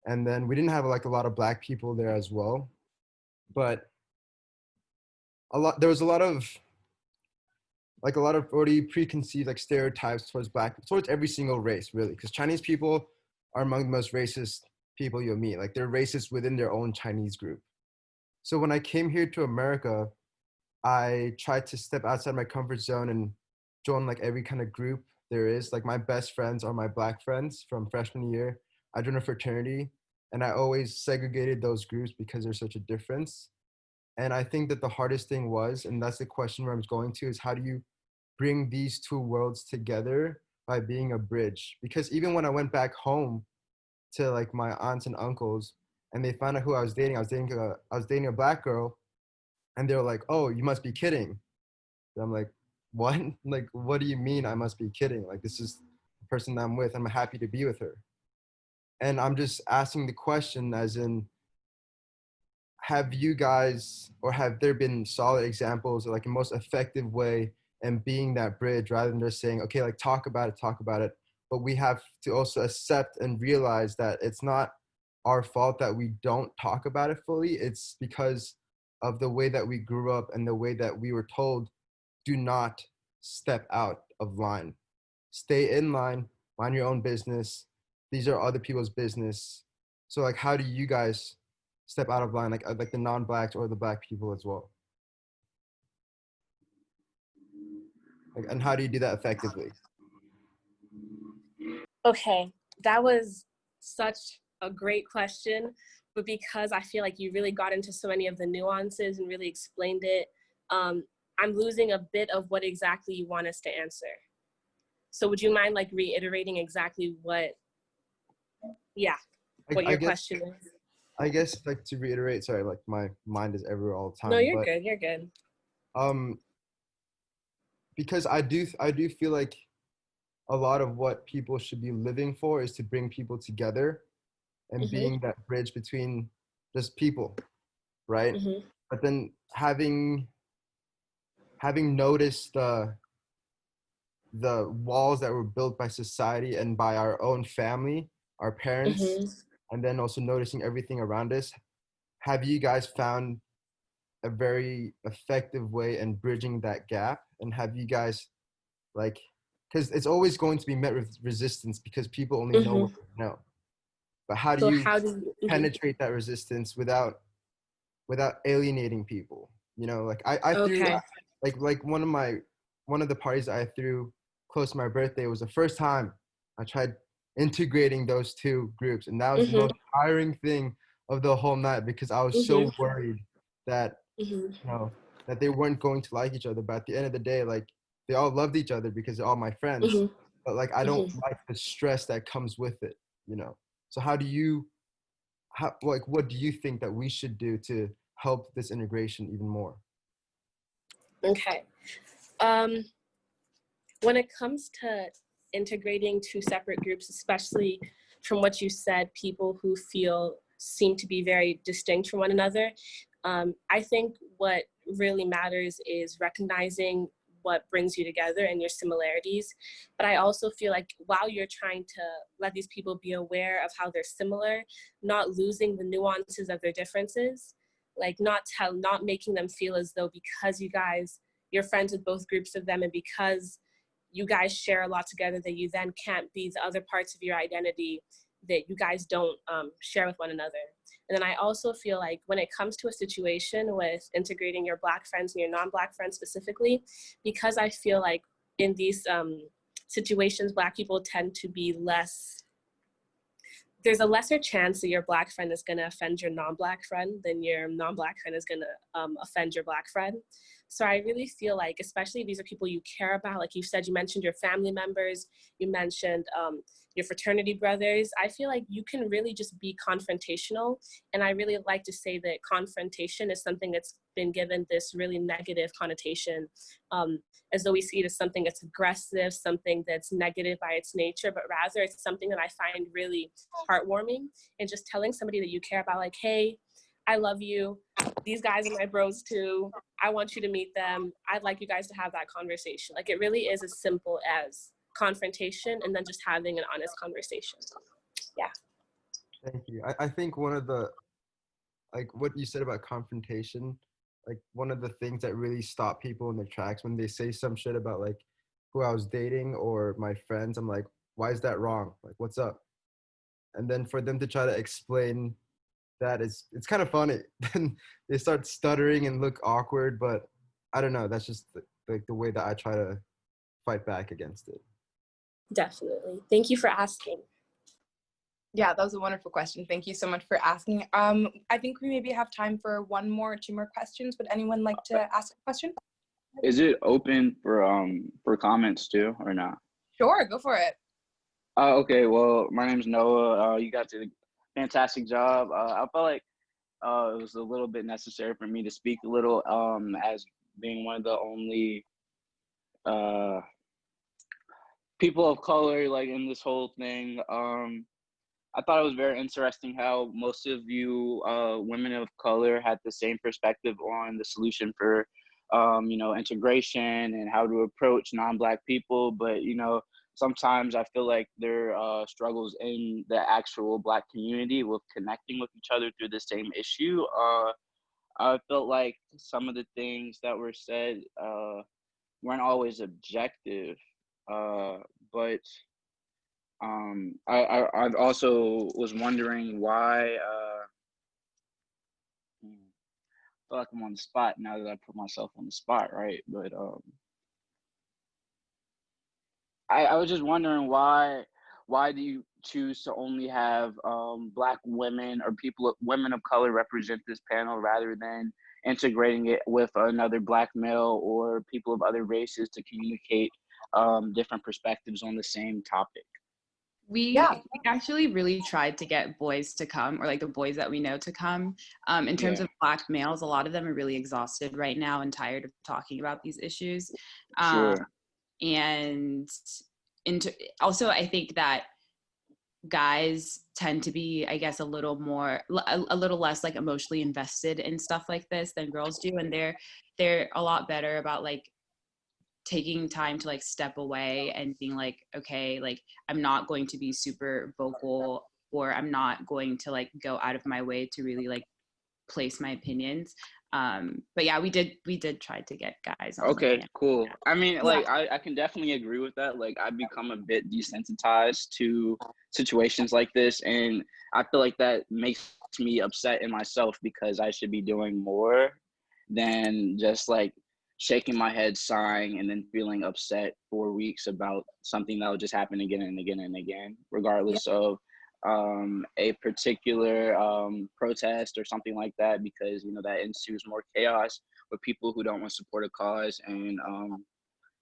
and then we didn't have like a lot of Black people there as well, but there was a lot of already preconceived like stereotypes towards every single race, really, because Chinese people are among the most racist people you'll meet. Like they're racist within their own Chinese group. So when I came here to America, I tried to step outside my comfort zone and join like every kind of group there is. Like my best friends are my black friends from freshman year. I joined a fraternity and I always segregated those groups because there's such a difference. And I think that the hardest thing was, and that's the question where I was going to, is how do you bring these two worlds together by being a bridge? Because even when I went back home to like my aunts and uncles and they found out who I was dating a black girl, and they were like, "Oh, you must be kidding." And I'm like, "What? Like, what do you mean I must be kidding? Like, this is the person that I'm with. I'm happy to be with her." And I'm just asking the question as in, have you guys, or have there been solid examples of like a most effective way in being that bridge rather than just saying, okay, like talk about it, but we have to also accept and realize that it's not our fault that we don't talk about it fully. It's because of the way that we grew up and the way that we were told, do not step out of line. Stay in line, mind your own business. These are other people's business. So like, how do you guys step out of line, like the non-blacks or the black people as well? Like, and how do you do that effectively? Okay, that was such a great question, but because I feel like you really got into so many of the nuances and really explained it, I'm losing a bit of what exactly you want us to answer. So would you mind like reiterating exactly what your question is? I guess like to reiterate, sorry, like my mind is everywhere all the time. No, you're good. You're good. Because I do feel like a lot of what people should be living for is to bring people together and being that bridge between just people, right? But then having noticed the walls that were built by society and by our own family, our parents, and then also noticing everything around us, have you guys found a very effective way in bridging that gap? And have you guys, like, because it's always going to be met with resistance because people only know what they know. But how do you penetrate that resistance without alienating people? You know, like I threw like one of the parties I threw close to my birthday was the first time I tried integrating those two groups, and that was the most tiring thing of the whole night because I was so worried that you know that they weren't going to like each other. But at the end of the day, like they all loved each other because they're all my friends. But like I don't like the stress that comes with it, you know. So what do you think that we should do to help this integration even more? Okay. When it comes to integrating two separate groups, especially from what you said, people who seem to be very distinct from one another, I think what really matters is recognizing what brings you together and your similarities. But I also feel like while you're trying to let these people be aware of how they're similar, not losing the nuances of their differences, like not making them feel as though because you're friends with both groups of them and because you guys share a lot together that you then can't be the other parts of your identity that you guys don't share with one another. And then I also feel like when it comes to a situation with integrating your Black friends and your non-Black friends specifically, because I feel like in these situations, Black people tend to be there's a lesser chance that your Black friend is going to offend your non-Black friend than your non-Black friend is going to offend your Black friend. So I really feel like, especially if these are people you care about, like you said, you mentioned your family members, you mentioned your fraternity brothers, I feel like you can really just be confrontational. And I really like to say that confrontation is something that's been given this really negative connotation, as though we see it as something that's aggressive, something that's negative by its nature, but rather it's something that I find really heartwarming. And just telling somebody that you care about, like, hey, I love you. These guys are my bros too. I want you to meet them. I'd like you guys to have that conversation. Like, it really is as simple as confrontation and then just having an honest conversation. Yeah. Thank you. I think one of the, like what you said about confrontation, like one of the things that really stop people in their tracks when they say some shit about like who I was dating or my friends, I'm like, why is that wrong? Like, what's up? and then for them to try to explain that, it's kind of funny. Then they start stuttering and look awkward, but I don't know. That's just like the way that I try to fight back against it. Definitely. Thank you for asking. Yeah, that was a wonderful question. Thank you so much for asking. I think we maybe have time for two more questions. Would anyone like to ask a question? Is it open for comments too, or not? Sure, go for it. Okay. Well, my name's Noah. You guys did a fantastic job. I felt like it was a little bit necessary for me to speak a little, as being one of the only people of color like in this whole thing. I thought it was very interesting how most of you women of color had the same perspective on the solution for, integration and how to approach non-Black people. But, sometimes I feel like there are struggles in the actual Black community with connecting with each other through the same issue. I felt like some of the things that were said weren't always objective, but I also was wondering why. I feel like I'm on the spot now that I put myself on the spot, right? But I was just wondering why do you choose to only have Black women or women of color represent this panel rather than integrating it with another Black male or people of other races to communicate different perspectives on the same topic? We actually really tried to get boys to come, or like the boys that we know to come. In terms of Black males, a lot of them are really exhausted right now and tired of talking about these issues. Sure. And also, I think that guys tend to be, I guess, a little less like emotionally invested in stuff like this than girls do, and they're a lot better about like taking time to like step away and being like, okay, like I'm not going to be super vocal, or I'm not going to like go out of my way to really like place my opinions. But yeah, we did try to get guys on. Okay, cool. I mean, like I can definitely agree with that. Like I've become a bit desensitized to situations like this, and I feel like that makes me upset in myself because I should be doing more than just like shaking my head, sighing, and then feeling upset for weeks about something that will just happen again and again and again, regardless of a particular protest or something like that, because that ensues more chaos with people who don't want to support a cause, and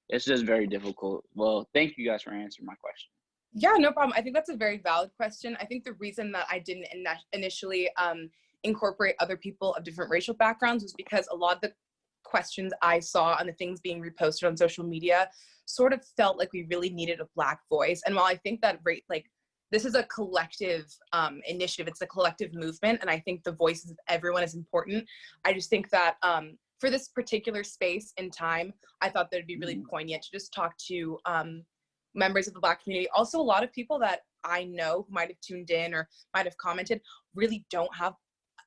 it's just very difficult. Well, thank you guys for answering my question. Yeah, no problem. I think that's a very valid question. I think the reason that I didn't initially incorporate other people of different racial backgrounds was because a lot of the questions I saw and the things being reposted on social media sort of felt like we really needed a Black voice. And while I think that this is a collective initiative, it's a collective movement, and I think the voices of everyone is important. I just think that for this particular space in time, I thought that it'd be really poignant to just talk to members of the Black community. Also, a lot of people that I know who might have tuned in or might have commented really don't have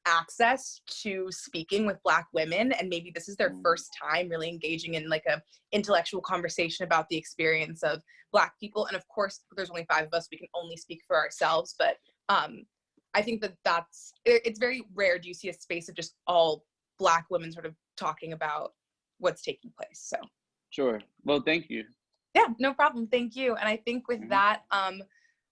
access to speaking with Black women, and maybe this is their first time really engaging in like a intellectual conversation about the experience of Black people. And of course, there's only 5 of us, we can only speak for ourselves, but I think it's very rare do you see a space of just all Black women sort of talking about what's taking place. So sure. Well, thank you. Yeah, no problem. Thank you. And I think with that,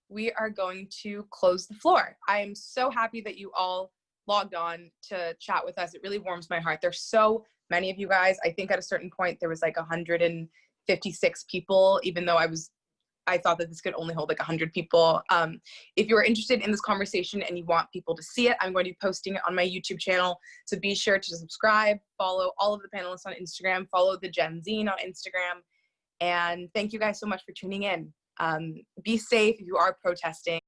we are going to close the floor. I am so happy that you all logged on to chat with us. It really warms my heart. There's so many of you guys. I think at a certain point there was like 156 people, even though I thought that this could only hold like 100 people. If you're interested in this conversation and you want people to see it, I'm going to be posting it on my YouTube channel. So be sure to subscribe, follow all of the panelists on Instagram, follow the Gen Zine on Instagram. And thank you guys so much for tuning in. Be safe if you are protesting.